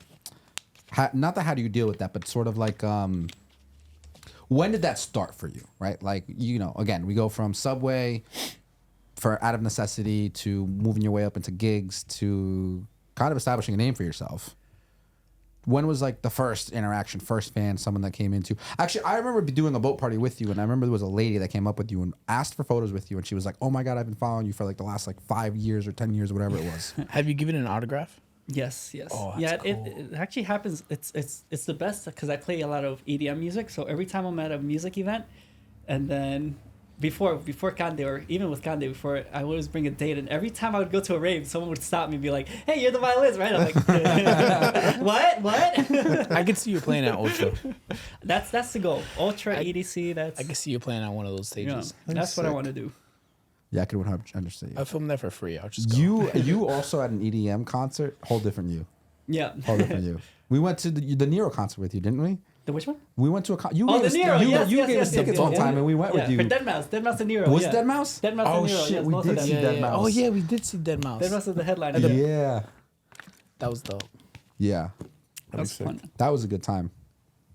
that how do you deal with that, but sort of like, when did that start for you, right? Like, again, we go from Subway for out of necessity to moving your way up into gigs to kind of establishing a name for yourself. When was like the first interaction, first fan, someone that came into? Actually, I remember doing a boat party with you, and I remember there was a lady that came up with you and asked for photos with you, and she was like, "Oh my god, I've been following you for like the last like 5 years or 10 years or whatever it was." Have you given an autograph? Yes. Oh, that's yeah, cool. it actually happens. It's the best because I play a lot of EDM music. So every time I'm at a music event, and then before Kande or even with Kande before, I would always bring a date, and every time I would go to a rave, someone would stop me and be like, "Hey, you're the violinist, right?" I'm like, "What?" I could see you playing at Ultra. That's the goal. Ultra EDC. That's I could see you playing on one of those yeah, stages. that's what I sick. want to do. Yeah, I could 100% understand. I filmed that for free. I'll just go. You also at an EDM concert, whole different you, Yeah. whole different you. We went to the Nero concert with you, didn't we? The which one? We went to a you Oh, gave the us, Nero. you, Yes, you yes, gave yes, us yes, tickets yes, one yes. time and we went Yeah, with you. for Deadmau5. Deadmau5 and Nero. Was yeah. Deadmau5? Deadmau5 Oh and Nero. shit, yes, we both did of them. see Deadmau5. Oh yeah, we did see Deadmau5. Deadmau5 is the headliner. Yeah, That was dope. yeah, That was sick. fun. that was a good time.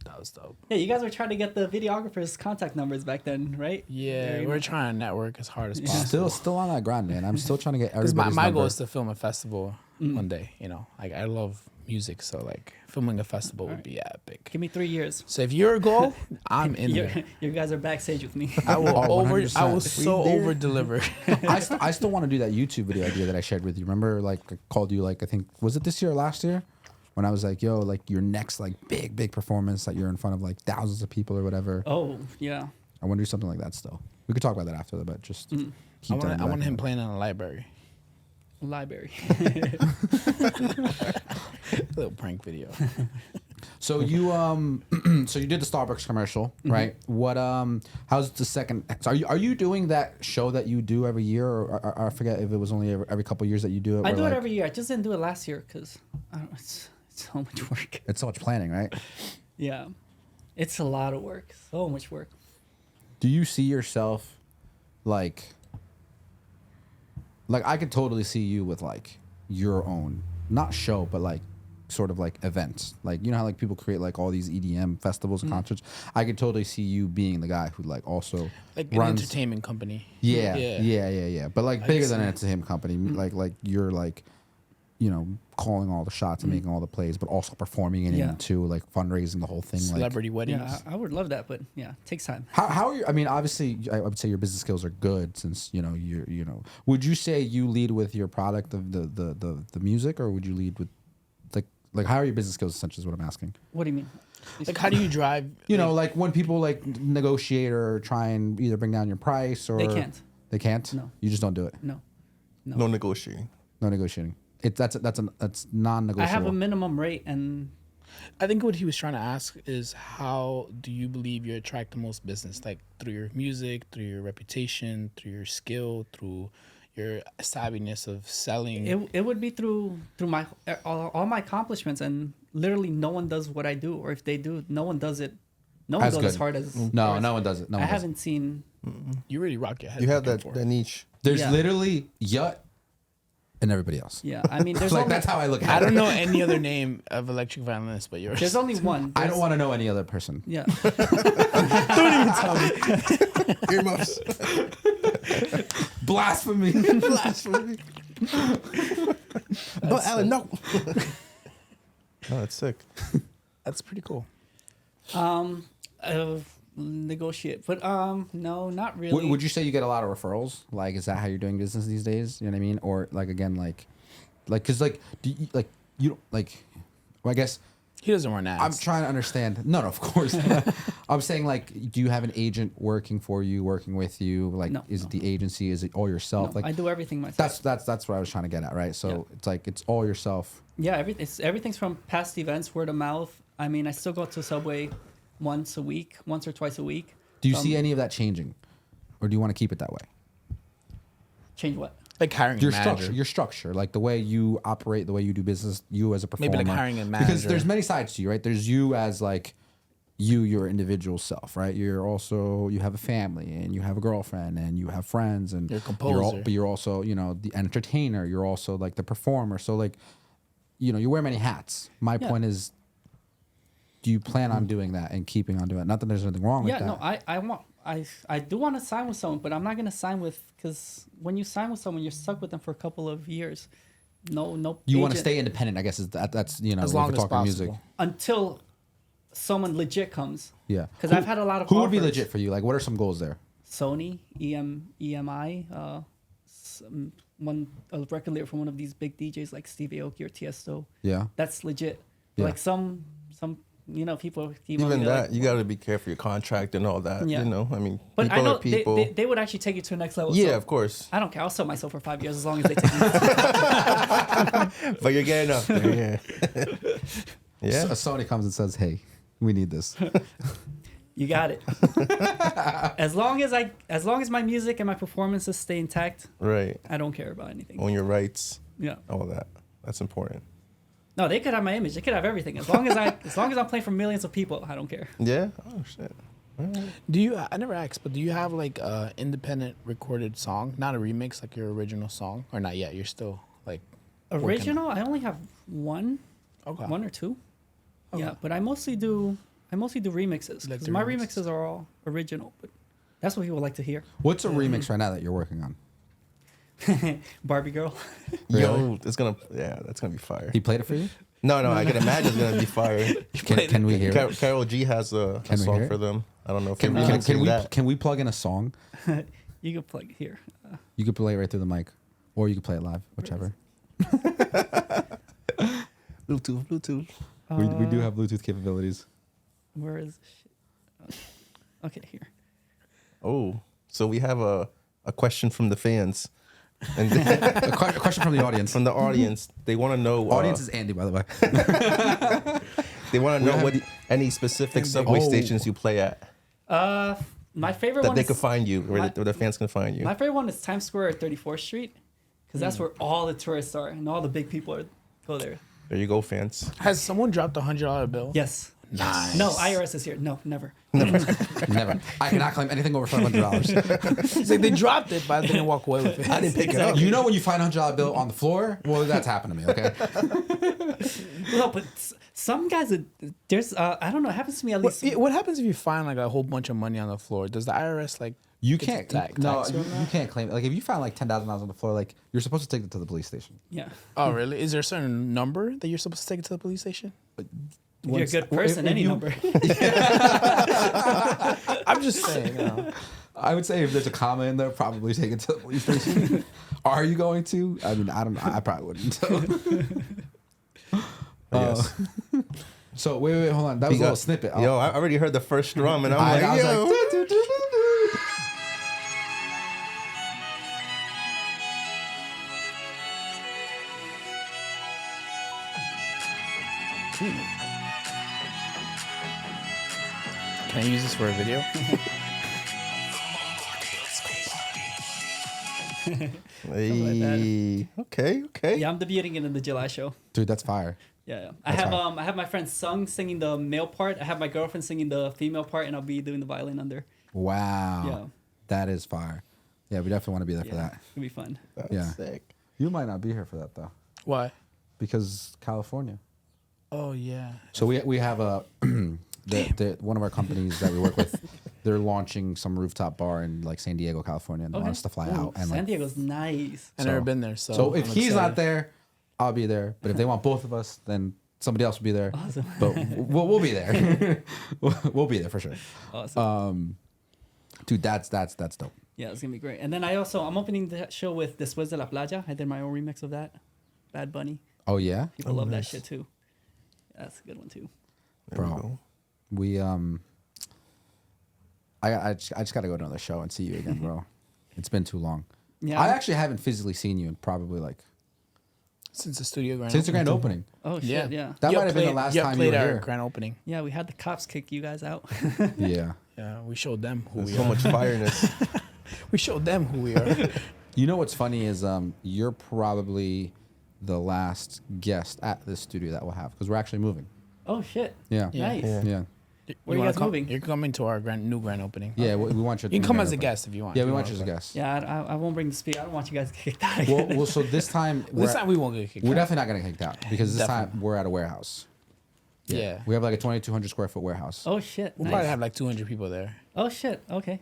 That was dope. Yeah, you guys were trying to get the videographers' contact numbers back then, right? Yeah, Very we're much. trying to network as hard as possible. Still on that grind, man. I'm still trying to get Because everybody's my goal number. is to film a festival one day. Like I love music, so like filming a festival would be epic. Give me 3 years. So if you're a goal, I'm in there. You guys are backstage with me. I will Oh, I 100%. will so We there. over deliver. I still want to do that YouTube video idea that I shared with you. Remember, like I called you, like I think was it this year or last year, when I was like, "Yo, like your next like big performance that you're in front of like thousands of people or whatever." Oh, yeah. I want to do something like that still. We could talk about that after, but just keep that. I want him playing in a library. library. Little prank video. So you so you did the Starbucks commercial, right? What how's the second? So are you doing that show that you do every year, or I forget if it was only every couple of years that you do it? I where, do it like, every year. I just didn't do it last year because it's so much work. It's so much planning, right? Yeah, it's a lot of work. So much work. Do you see yourself like I could totally see you with like your own, not show, but like sort of like events, like, you know how like people create like all these EDM festivals and concerts. I could totally see you being the guy who like also Like an runs entertainment company. yeah, but like I bigger can than see an it. entertainment company, like you're like, you know, calling all the shots and making all the plays, but also performing in Yeah. it too, like fundraising the whole thing. Celebrity weddings. Yeah, I would love that, but yeah, it takes time. How are you? I mean, obviously, I would say your business skills are good since you know you know. Would you say you lead with your product of the music, or would you lead with like how are your business skills? Essentially, is what I'm asking. What do you mean? Like, how do you drive? You know, like when people like negotiate or try and either bring down your price or They can't. They can't. No. You just don't do it. No. No negotiating. No negotiating. That's non-negotiable. I have a minimum rate, and I think what he was trying to ask is how do you believe you attract the most business? Like through your music, through your reputation, through your skill, through your savviness of selling. it would be through my all my accomplishments, and literally no one does what I do, or if they do, no one does it. No one As goes good. as hard as No, no one does it. No I one does it. haven't seen. You really rock your head. You have back and that, forth. that niche. There's Yeah. literally Yut and everybody else. Yeah, I mean, there's Like only, that's how I look at it. I don't know any other name of electric violinist but yours. there's only one. I don't want to know any other person. Yeah, Earmuffs. Blasphemy. Blasphemy. But Alan, no. No, that's sick. That's pretty cool. negotiate, but no, not really. Would you say you get a lot of referrals? Like, is that how you're doing business these days? You know what I mean? Or like again, like, cause like, do you, like you don't like? Well, I guess He doesn't run ads. I'm trying to understand. No, of course. I'm saying like, do you have an agent working for you, working with you? Like, No, is no. it the agency? Is it all yourself? No, Like, I do everything myself. that's what I was trying to get at, right? So Yeah. it's like it's all yourself. Yeah, everything's from past events, word of mouth. I mean, I still go to Subway once or twice a week. Do you see any of that changing, or do you want to keep it that way? Change what? like hiring Your a manager. structure, your structure, like the way you operate, the way you do business, you as a performer. Maybe like hiring a Because manager. there's many sides to you, right? There's you as like your individual self, right? You're also, you have a family and you have a girlfriend and you have friends and You're a composer. but you're also, you know, the entertainer. You're also like the performer. So like, you know, you wear many hats. My Yeah. point is, do you plan on doing that and keeping on doing it? Not that there's anything wrong with Yeah, that. no, I do want to sign with someone, but I'm not gonna sign with, because when you sign with someone, you're stuck with them for a couple of years. No. You want to agent- stay independent, I guess. That's you know, As if long we're as talking music. possible. until someone legit comes. Yeah. 'Cause I've had a lot of Who would be offers. legit for you? Like, what are some goals there? Sony, EMI, a record label from one of these big DJs like Steve Aoki or Tiesto. Yeah. That's legit. Yeah. Like some people. Even that, you got to be careful your contract and all that. Yeah. You know, I mean, But people I know are people. they would actually take you to the next level. Yeah, so of course. I don't care. I'll sell myself for 5 years as long as they take me. But you're getting up there. Yeah. Yeah. Sony comes and says, "Hey, we need this." You got it. as long as my music and my performances stay intact, Right. I don't care about anything. Own your rights. Yeah. All that. That's important. No, they could have my image. They could have everything. As long as I'm playing for millions of people, I don't care. Yeah. Oh shit. Do you? I never asked, but do you have like a independent recorded song, not a remix, like your original song, or not yet? You're still like working- Original, I only have one Okay. or two. Okay. Yeah, but I mostly do remixes. Like 'Cause the my remixes. remixes are all original, but that's what people like to hear. What's a remix right now that you're working on? Barbie Girl. Yo, that's gonna be fire. He played it for you. No, I can imagine it's gonna be fire. Can we hear it? Carol G has a Can we hear song it? for them. I don't know if Can, you can, sing that. can we plug in a song? You can plug it here. You could play it right through the mic, or you could play it live, whichever. Bluetooth. We do have Bluetooth capabilities. Where is shit? Okay, here. Oh, so we have a question from the fans. And A question from the audience. from the audience, they want to know. Audience is Andy, by the way. They want to know any specific subway stations you play at My favorite that one they is, could find you, where the fans can find you. my favorite one is Times Square or 34th Street, because Hmm. that's where all the tourists are and all the big people go there. There you go, fans. Has someone dropped $100 bill? Yes. Nice. No, IRS is here. No, never. Never. I cannot claim anything over $500. It's like they dropped it, but I didn't walk away with it. I didn't pick it up. You know when you find a $100 bill on the floor? Well, that's happened to me. Okay. No, but some guys, there's, I don't know, it happens to me at least. What happens if you find like a whole bunch of money on the floor? Does the IRS like You get can't. to tax No, you you, on that? you can't claim it. Like if you find like $10,000 on the floor, like you're supposed to take it to the police station. Yeah. Oh, really? Is there a certain number that you're supposed to take it to the police station? If you're a good person, if any you- number. I'm just saying. You know. I would say if there's a comma in there, probably take it to the police station. Are you going to? I mean, I don't know. I probably wouldn't. Yes. So wait, hold on. That was a little snippet. Yo, I already heard the first drum, and I'm I like, was yo. like, "Do, do, do, do, do." Can I use this for a video? Hey, okay. Yeah, I'm debuting it in the July show. Dude, that's fire. Yeah. That's I have my friend Sung singing the male part. I have my girlfriend singing the female part, and I'll be doing the violin under. Wow. Yeah. That is fire. Yeah, we definitely want to be there for Yeah, that. it'll be fun. That's Yeah. sick. You might not be here for that though, Why? because California. Oh yeah. So we have a one of our companies that we work with. They're launching some rooftop bar in like San Diego, California, and they want us to fly Ooh, out. And San like, Diego's nice. I've never been there, so. so if I'm he's excited. not there, I'll be there. But if they want both of us, then somebody else will be there. Awesome. But we'll be there. We'll be there for sure. Awesome. Dude, that's dope. Yeah, it's gonna be great. And then I'm opening the show with Después de la Playa. I did my own remix of that. Bad Bunny. Oh yeah, People love that shit too. Yeah, that's a good one too. There we bro. go. We I just got to go to another show and see you again, bro. It's been too long. Yeah. I actually haven't physically seen you in probably like Since the studio grand since the grand opening. opening. Oh shit, yeah. That You might have been the played- last you time you played were our here. grand opening. Yeah, we had the cops kick you guys out. Yeah. Yeah, we showed them who There's we so are. much fireness. We showed them who we are. You know what's funny is you're probably the last guest at this studio that we'll have because we're actually moving. Oh shit. Yeah. Nice. Yeah. Yeah. Where you wanna guys come? moving? You're coming to our new grand opening. Yeah, we want you. You can to come grand as a opening. guest if you want. Yeah, If we you want you as a guest. Yeah, I won't bring the speed. I don't want you guys to get kicked out again. Well, so this time This time we won't get kicked we're out. definitely not gonna get kicked out because this Definitely. time we're at a warehouse. Yeah. We have like a 2,200 square foot warehouse. Oh shit. We'll Nice. probably have like 200 people there. Oh shit. Okay.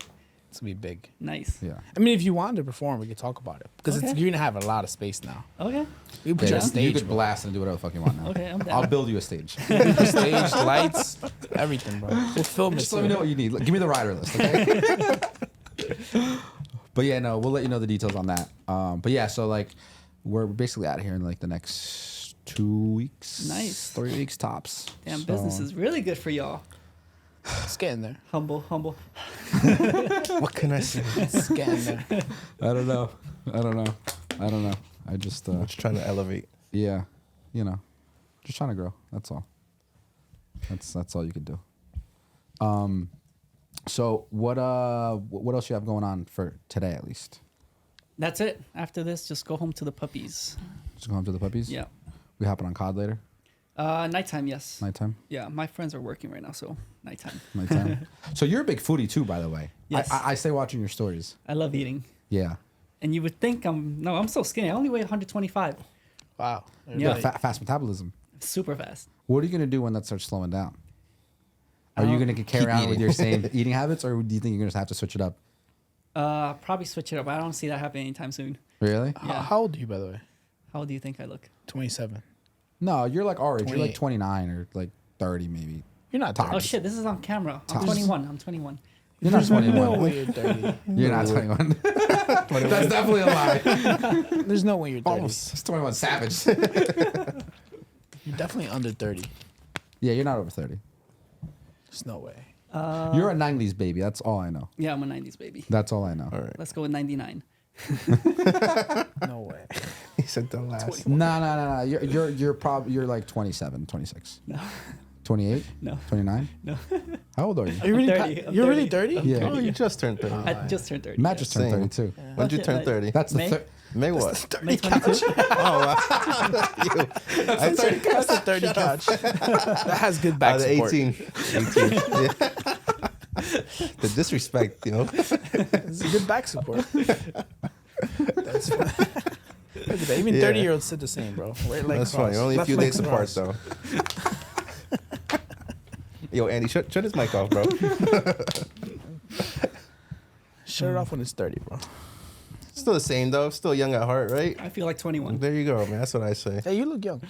It's gonna be big. Nice. Yeah. I mean, if you wanted to perform, we could talk about it because Okay. you're gonna have a lot of space now. Okay. We put you on you stage, could bro. blast and do whatever the fuck you want now. Okay, I'm down. I'll build you a stage. Stage, lights, everything, bro. We'll film it. Just let me too. know what you need. Give me the rider list, okay? But yeah, no, we'll let you know the details on that. But yeah, so like we're basically out of here in like the next 2 weeks. Nice. 3 weeks tops. Damn, So- business is really good for y'all. It's getting there. Humble. What can I say? It's getting there. I don't know. I just I'm just trying to elevate. yeah, you know, just trying to grow. That's all. That's all you could do. So what else you have going on for today at least? That's it. After this, just go home to the puppies. Just go home to the puppies. Yeah. We hopping on COD later. Nighttime, yes. Nighttime. Yeah, my friends are working right now, so nighttime. Nighttime. So you're a big foodie too, by the way. Yes. I stay watching your stories. I love eating. Yeah. And you would think I'm so skinny. I only weigh 125. Wow. Yeah. Fast metabolism. Super fast. What are you gonna do when that starts slowing down? Are you gonna carry Keep on with eating. your same eating habits, or do you think you're gonna have to switch it up? Probably switch it up. I don't see that happening anytime soon. Really? Yeah. How old are you, by the way? How do you think I look? 27. No, you're like our age. You're like 28. 29 or like 30 maybe. You're not Tops. 30. Oh shit, this is on camera. I'm Tops. 21. I'm 21. You're not No 21. way you're 30. You're not 21. That's definitely a lie. There's no way you're 30. It's 21 savage. You're definitely under 30. Yeah, you're not over 30. There's no way. You're a 90s baby. That's all I know. Yeah, I'm a 90s baby. That's all I know. All right. Let's go with 99. No way. He said the last. No. You're like 27, 26. No. 28? No. 29? No. How old are you? Are you really? 30. I'm You're 30. really 30? Yeah. Oh, you just turned 30. I just turned 30. Matt just turned Same. 32. When did you shit, turn like- 30? That's the May? third. May what? May 22. Oh, wow. That's a 30 couch. That has good back The support. 18. 18. Yeah. The disrespect, you know. It's a good back support. That's fine. Look at that. Even Yeah. 30-year-olds sit the same, bro. Right leg That's cross. funny. Only a Left few leg days apart, cross. though. Yo, Andy, shut his mic off, bro. Shut it off when it's 30, bro. Still the same, though. Still young at heart, right? I feel like 21. There you go, man. That's what I say. Hey, you look young.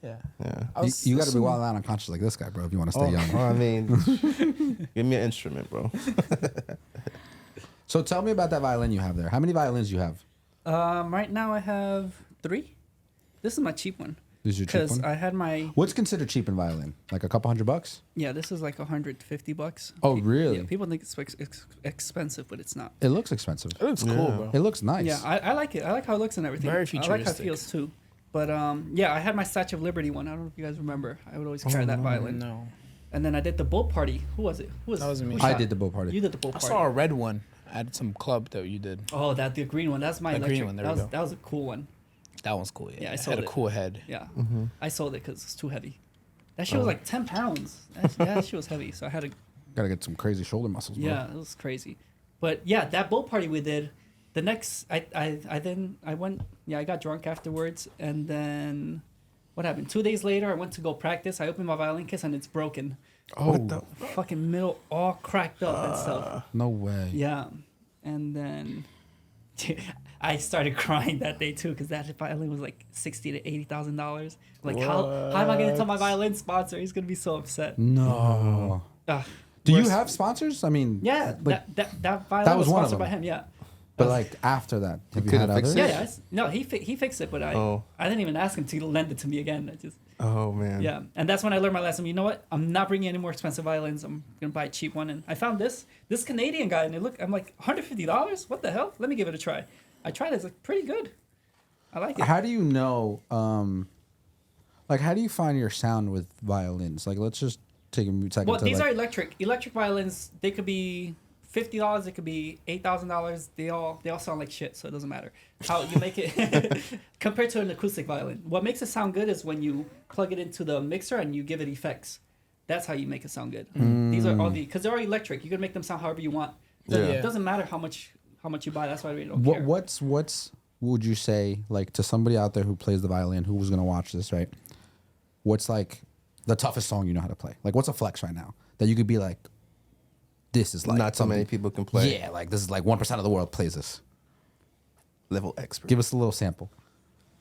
Yeah. Yeah. I was You got to be assuming- wild out unconscious like this guy, bro, if you want to stay young. Oh, I mean, give me an instrument, bro. So tell me about that violin you have there. How many violins do you have? Right now I have 3. This is my cheap one. This is your cheap Because one? I had my What's considered cheap in violin? Like a couple $100? yeah. This is like $150. Oh, really? Yeah, people think it's expensive, but it's not. It looks expensive. It looks cool, Yeah. bro. It looks nice. Yeah, I like it. I like how it looks and everything. Very I like how it futuristic. feels too. But yeah, I had my Statue of Liberty one. I don't know if you guys remember. I would always carry that violin. No. And then I did the boat party. Who was it? Who was That wasn't me. who I shot? did the boat party. You did the boat I party. saw a red one at some club that you did. Oh, the green one. That's my The electric. green one, there that we was go. that was a cool one. That one's cool. Yeah, Yeah, I it sold had a it. cool head. Yeah, Mm-hmm. I sold it because it's too heavy. That Oh. shit was like 10 pounds. That shit was heavy. So I had to. Gotta get some crazy shoulder muscles, bro. Yeah, it was crazy. But yeah, that boat party we did. The next, I went. Yeah, I got drunk afterwards, and then what happened? 2 days later, I went to go practice. I opened my violin case and it's broken. Oh, Fucking middle all cracked up and stuff. no way. Yeah, and then I started crying that day too because that violin was like $60,000 to $80,000. Like how am I gonna tell my violin sponsor? He's gonna be so upset. No. Ugh, Do you worst- have sponsors? I mean, Yeah, like, that violin that was was one of sponsored by them. him. Yeah. but like after that, have you couldn't had fix others? it? Yeah, no, he fixed it, but I didn't even ask him to lend it to me again. I just Oh, man. yeah, and that's when I learned my lesson. You know what? I'm not bringing any more expensive violins. I'm gonna buy a cheap one, and I found this Canadian guy, and I'm like $150. What the hell? Let me give it a try. I tried it. It's like pretty good. I like it. How do you know? Like, how do you find your sound with violins? Like, let's just take a second. Well, to these like, are electric. Electric violins. They could be $50. It could be $8,000. They all sound like shit. So it doesn't matter how you make it compared to an acoustic violin. What makes it sound good is when you plug it into the mixer and you give it effects. That's how you make it sound good. These are all because they're all electric. You can make them sound however you want. Yeah. It doesn't matter how much you buy. That's why we don't care. What's would you say, like, to somebody out there who plays the violin, who was gonna watch this, right? What's like the toughest song you know how to play? Like, what's a flex right now that you could be like, this is like Not so many something- people can play. Yeah, like this is like 1% of the world plays this. Level expert. Give us a little sample.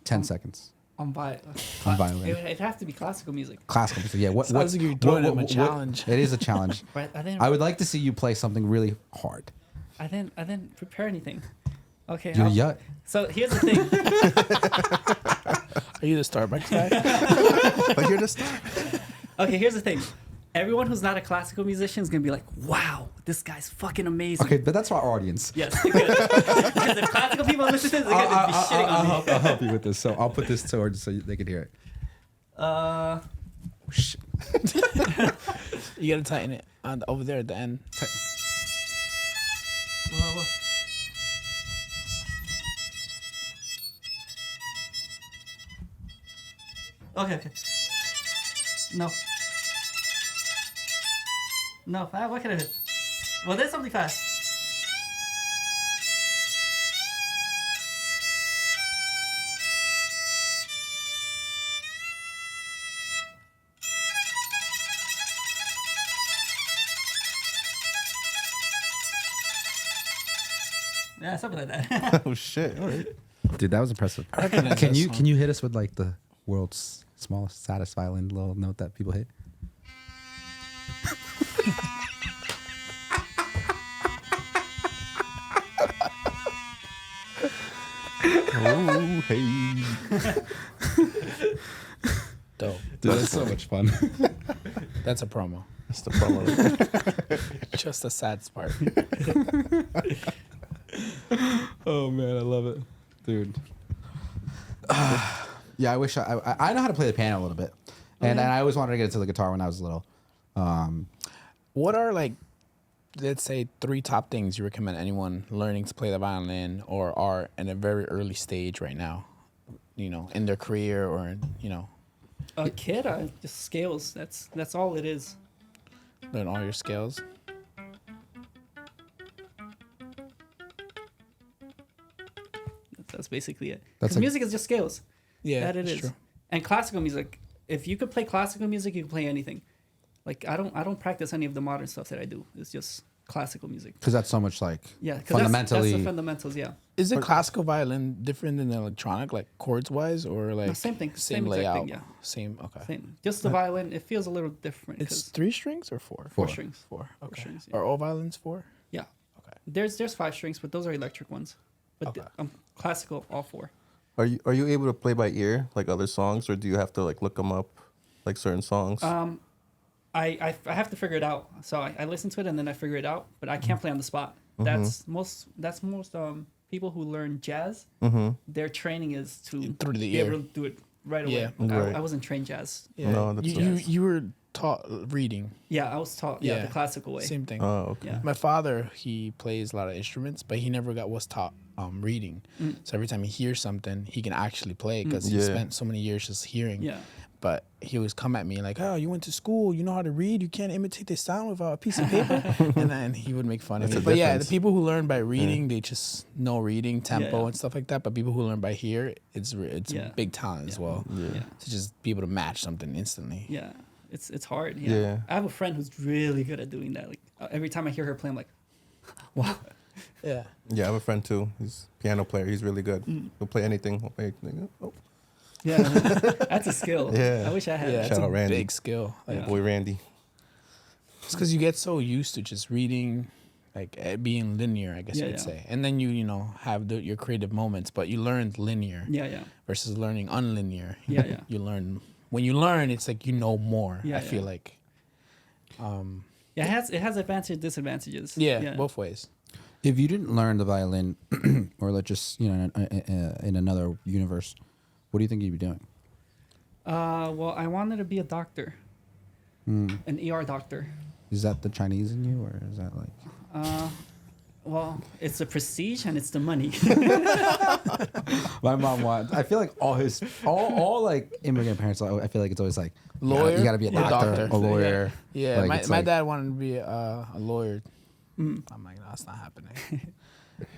10 seconds. On violin. It'd have to be classical music. Classical music. Yeah. Sounds like you're throwing him a challenge. It is a challenge. But I didn't. I would like to see you play something really hard. I didn't prepare anything. Okay. You're I'll- yut. So here's the thing. Are you the Starbucks guy? But you're just Okay, here's the thing. Everyone who's not a classical musician is gonna be like, "Wow, this guy's fucking amazing." Okay, but that's our audience. Yes. Because if classical people listen to this, they're gonna be shitting on me. I'll help you with this. So I'll put this towards so they can hear it. Shit. You gotta tighten it over there at the end. Okay. No. No, what can I do? Well, there's something fast. Yeah, something like that. oh shit. All right. Dude, that was impressive. recognize Can that you song. can you hit us with like the world's smallest, saddest violin little note that people hit? Oh hey. Dope. Dude, that's so much fun. That's a promo. That's the promo. Just the sad part. Oh man, I love it, dude. Yeah, I wish I know how to play the piano a little bit, and I always wanted to get into the guitar when I was little. What are like, let's say, 3 top things you recommend anyone learning to play the violin or are in a very early stage right now, you know, in their career or you know, A kid, just scales. That's all it is. learn all your scales? That's basically it. That's Because like- music is just scales. Yeah, That it that's is. true. And classical music, if you could play classical music, you can play anything. Like I don't practice any of the modern stuff that I do. It's just classical music. Because that's so much like Yeah, because fundamentally. that's the fundamentals. Yeah, Is it classical violin different than the electronic, like chords wise, or like same thing, same same exact layout, thing, yeah. same? Okay, same. Just the violin, it feels a little different. it's 'cause 3 strings or 4? four strings. 4. Okay. strings, yeah. Are all violins 4? Yeah, Okay. there's 5 strings, but those are electric ones. But Okay. classical, all 4. Are you able to play by ear like other songs, or do you have to like look them up, like certain songs? I have to figure it out. So I listen to it and then I figure it out, but I can't play on the spot. Mm-hmm. That's most people who learn jazz. Their training is to Through the be ear. able to do it right away. Yeah. Like, Right. I wasn't trained jazz. Yeah. No, that's you nice. you were taught reading. Yeah, I was taught Yeah. the classical way. Same thing. Oh, okay. Yeah. My father, he plays a lot of instruments, but he never was taught reading. So every time he hears something, he can actually play because he Yeah. spent so many years just hearing. Yeah. But he always come at me like, "Oh, you went to school, you know how to read. You can't imitate the sound with a piece of paper." And then he would make fun of That's me. the But yeah, the difference. people who learn by reading, they just know reading tempo Yeah. and stuff like that. But people who learn by hear, it's Yeah. big talent as well. Yeah. To just be able to match something instantly. Yeah. It's hard. Yeah. Yeah. I have a friend who's really good at doing that. Like every time I hear her play, I'm like, wow. Yeah. Yeah, I have a friend too. He's a piano player. He's really good. He'll play anything. He'll play anything. Oh, Yeah. That's a skill. Yeah. I wish I had Yeah, that. it's Shout a out Randy. big skill. Like, Yeah. boy Randy. It's because you get so used to just reading, like being linear, I guess Yeah, you could yeah. say. And then you know, have your creative moments, but you learned linear Yeah, yeah. versus learning unlinear. Yeah, yeah. You learn, when you learn, it's like you know more, Yeah, I feel yeah. like. Yeah, it has advantages, disadvantages. Yeah, both ways. If you didn't learn the violin, or let's just in another universe, what do you think you'd be doing? Well, I wanted to be a doctor, an ER doctor. Is that the Chinese in you, or is that like? Well, it's the prestige and it's the money. My mom wants. I feel like all like immigrant parents. I feel like it's always like Lawyer? You gotta be a Yeah. doctor, Doctor. a lawyer. Yeah, Like, it's my like- dad wanted to be a lawyer. I'm like, no, that's not happening.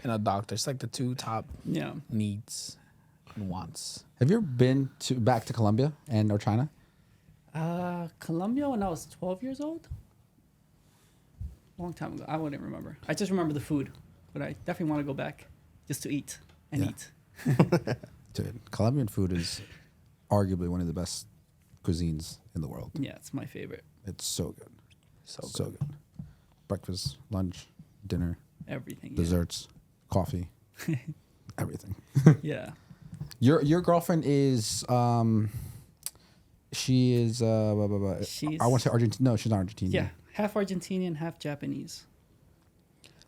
And a doctor. It's like the 2 top Yeah. needs and wants. Have you ever been back to Colombia and or China? Colombia when I was 12 years old. Long time ago. I wouldn't remember. I just remember the food, but I definitely want to go back just to eat and Yeah. eat. Dude, Colombian food is arguably one of the best cuisines in the world. Yeah, it's my favorite. It's so good, So so good. Breakfast, lunch, dinner, Everything. Yeah. desserts, coffee, everything. Yeah. Your girlfriend is she is She's- I want to say Argentine. No, she's not Argentinian. Yeah. Half Argentinian, half Japanese.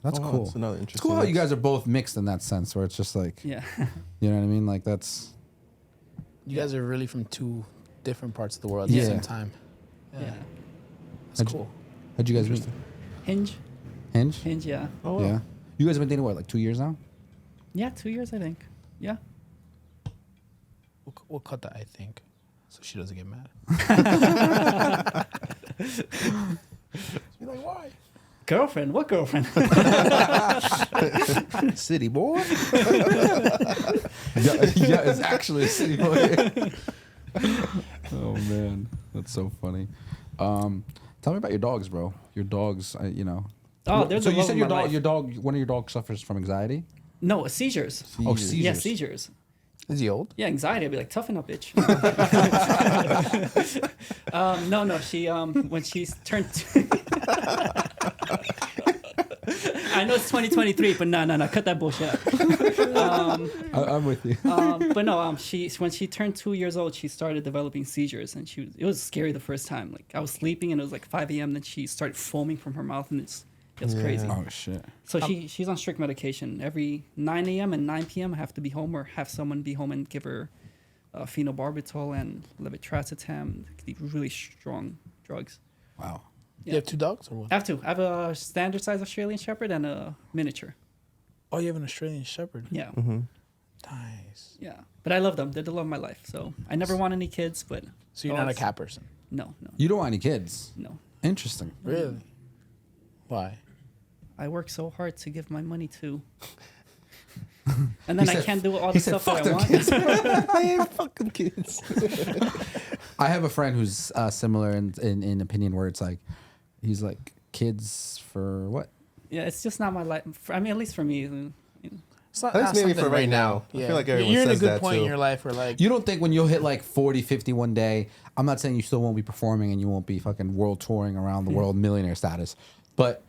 That's Oh, wow, cool. that's another It's interesting cool how you mix. guys are both mixed in that sense, where it's just like Yeah. you know what I mean. Like that's You guys are really from 2 different parts of the world at Yeah. the same time. Yeah. That's How'd- cool. how'd you guys meet? Hinge. Hinge. Hinge, yeah. Oh, wow. Yeah. You guys have been dating what, like 2 years now? Yeah, 2 years, I think. Yeah. We'll cut that, I think, so she doesn't get mad. You're like, why? Girlfriend? What girlfriend? City boy. Yeah, it's actually a city boy. Oh man, that's so funny. Tell me about your dogs, bro. Your dogs, Oh, they're so the you love said of your my dog, life. your dog, one of your dogs suffers from anxiety. No, seizures. Oh, Seizures. seizures. Yeah, seizures. Is he old? Yeah, anxiety. I'd be like, toughen up, bitch. No. She when she's turned. I know it's 2023, but no, cut that bullshit out. I'm with you. But no, when she turned 2 years old, she started developing seizures, and it was scary the first time. Like I was sleeping, and it was like 5 a.m. Then she started foaming from her mouth, and It was crazy. Oh shit. So she's on strict medication. Every 9 a.m. and 9 p.m. I have to be home or have someone be home and give her phenobarbital and levetiracetam, these really strong drugs. Wow. You have 2 dogs or what? I have to. I have a standard size Australian Shepherd and a miniature. Oh, you have an Australian Shepherd. Yeah. Nice. Yeah. But I love them. They're the love of my life. So I never want any kids, but So you're not a cat person? no. You don't want any kids? No. Interesting. Really? Why? I work so hard to give my money to. And then I can't do all the said, stuff that "Fuck I them want. kids." I ain't fucking kids. I have a friend who's similar in opinion, where it's like, he's like, kids for what? Yeah, it's just not my life. I mean, at least for me. It's not, That's not maybe something for right now. I feel like everyone you're in a says good that, point in too. your life where like You don't think when you'll hit like 40, 50 one day, I'm not saying you still won't be performing and you won't be fucking world touring around the world millionaire status, but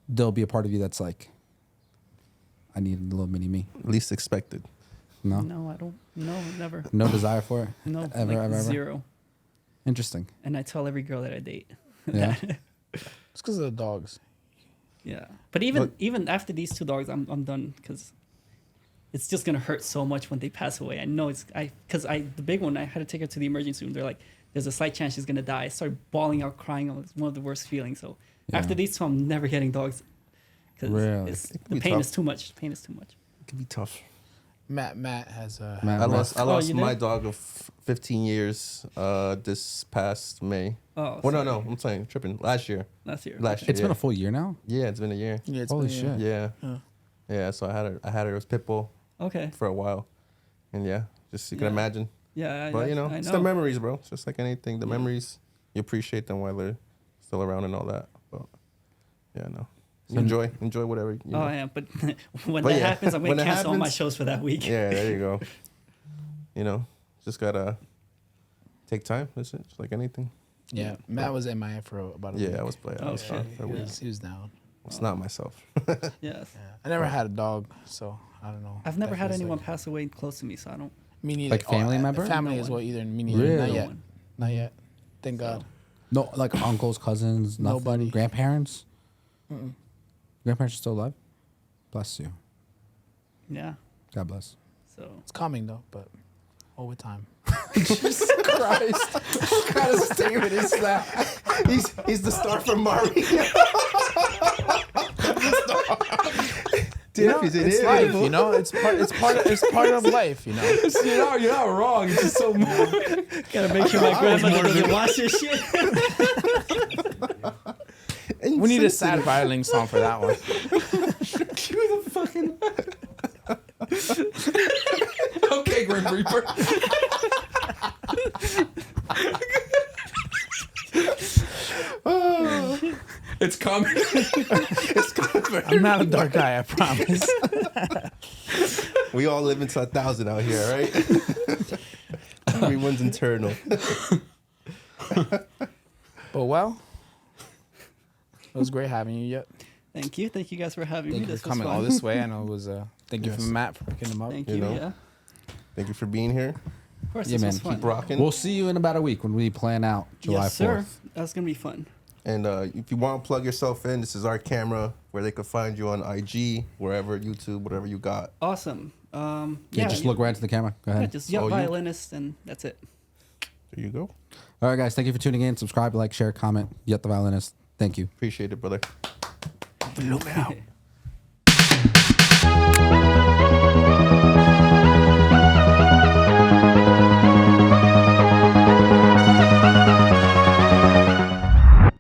there'll be a part of you that's like, I need a little mini me. Least expected. No? No, I don't. No, never. No desire for it? No, Ever, like ever, ever? zero. Interesting. And I tell every girl that I date. Yeah. it's because of the dogs. Yeah, but even after these 2 dogs, I'm done because it's just gonna hurt so much when they pass away. I know the big one, I had to take her to the emergency room. They're like, there's a slight chance she's gonna die. I started bawling out, crying. It was one of the worst feelings. So Yeah. after these 2, I'm never getting dogs because Really? the be pain tough. is too much. Pain is too much. It can be tough. Matt has a. Man, I lost you my did? dog of 15 years this past May. Oh, Well, sorry. no, I'm saying tripping. Last year. Last year. Last year. It's been yeah. a full year now? Yeah, it's been a year. Yeah, it's Holy been- shit. Yeah. Yeah. Yeah, so I had her as Pitbull Okay. for a while. And yeah, just you can Yeah. imagine. Yeah, But you know, I it's know. the memories, bro. It's just like anything. The Yeah. memories, you appreciate them while they're still around and all that. But yeah, no. So- Enjoy whatever. You know. Oh, I am. But when But that yeah, happens, I'm when gonna it cancel all my happens- shows for that week. Yeah, there you go. You know, just gotta take time. That's it. Just like anything. Yeah, Matt was MIA for about a week. Yeah, I was playing. I Oh, was shit. fine for a He week. was down. It's not myself. Yes. Yeah. I never had a dog, so I don't know. I've never That had feels anyone like- pass away close to me, so I don't. Me neither. Like family member? Family No as one. well, either. Me neither. Really? Not No yet. one. Not yet. Thank God. No, like uncles, cousins, nothing? Nobody. Grandparents? Grandparents are still alive? Bless you. Yeah. God bless. So It's coming though, but over time. Jesus Christ. What kind of statement is that? He's the star from Mari. You know, it's life. You know, it's part of life. You know. You're not wrong. It's just so gotta make sure my grandmother doesn't watch this shit. We need a sad violin song for that one. Cue the fucking. Okay, Grim Reaper. It's coming. I'm not a dark guy, I promise. We all live into 1,000 out here, right? Everyone's internal. But well, it was great having you. Yet. Thank you guys for having Thank me. you This for was coming fun. all this way. I know it was. Thank you Yes. for Matt for picking them up. Thank you you. know. Yeah. Thank you for being here. Of course, Yeah, this man, was fun. Keep rocking. We'll see you in about a week when we plan out July 4th. Yes, sir. That's gonna be fun. And if you want to plug yourself in, this is our camera where they could find you on IG, wherever, YouTube, whatever you got. Awesome. Yeah, just look right into the camera. Go Yeah, ahead. just Oh, you- violinist, and that's it. There you go. All right, guys. Thank you for tuning in. Subscribe, like, share, comment. Yet the Violinist. Thank you. Appreciate it, brother. Out.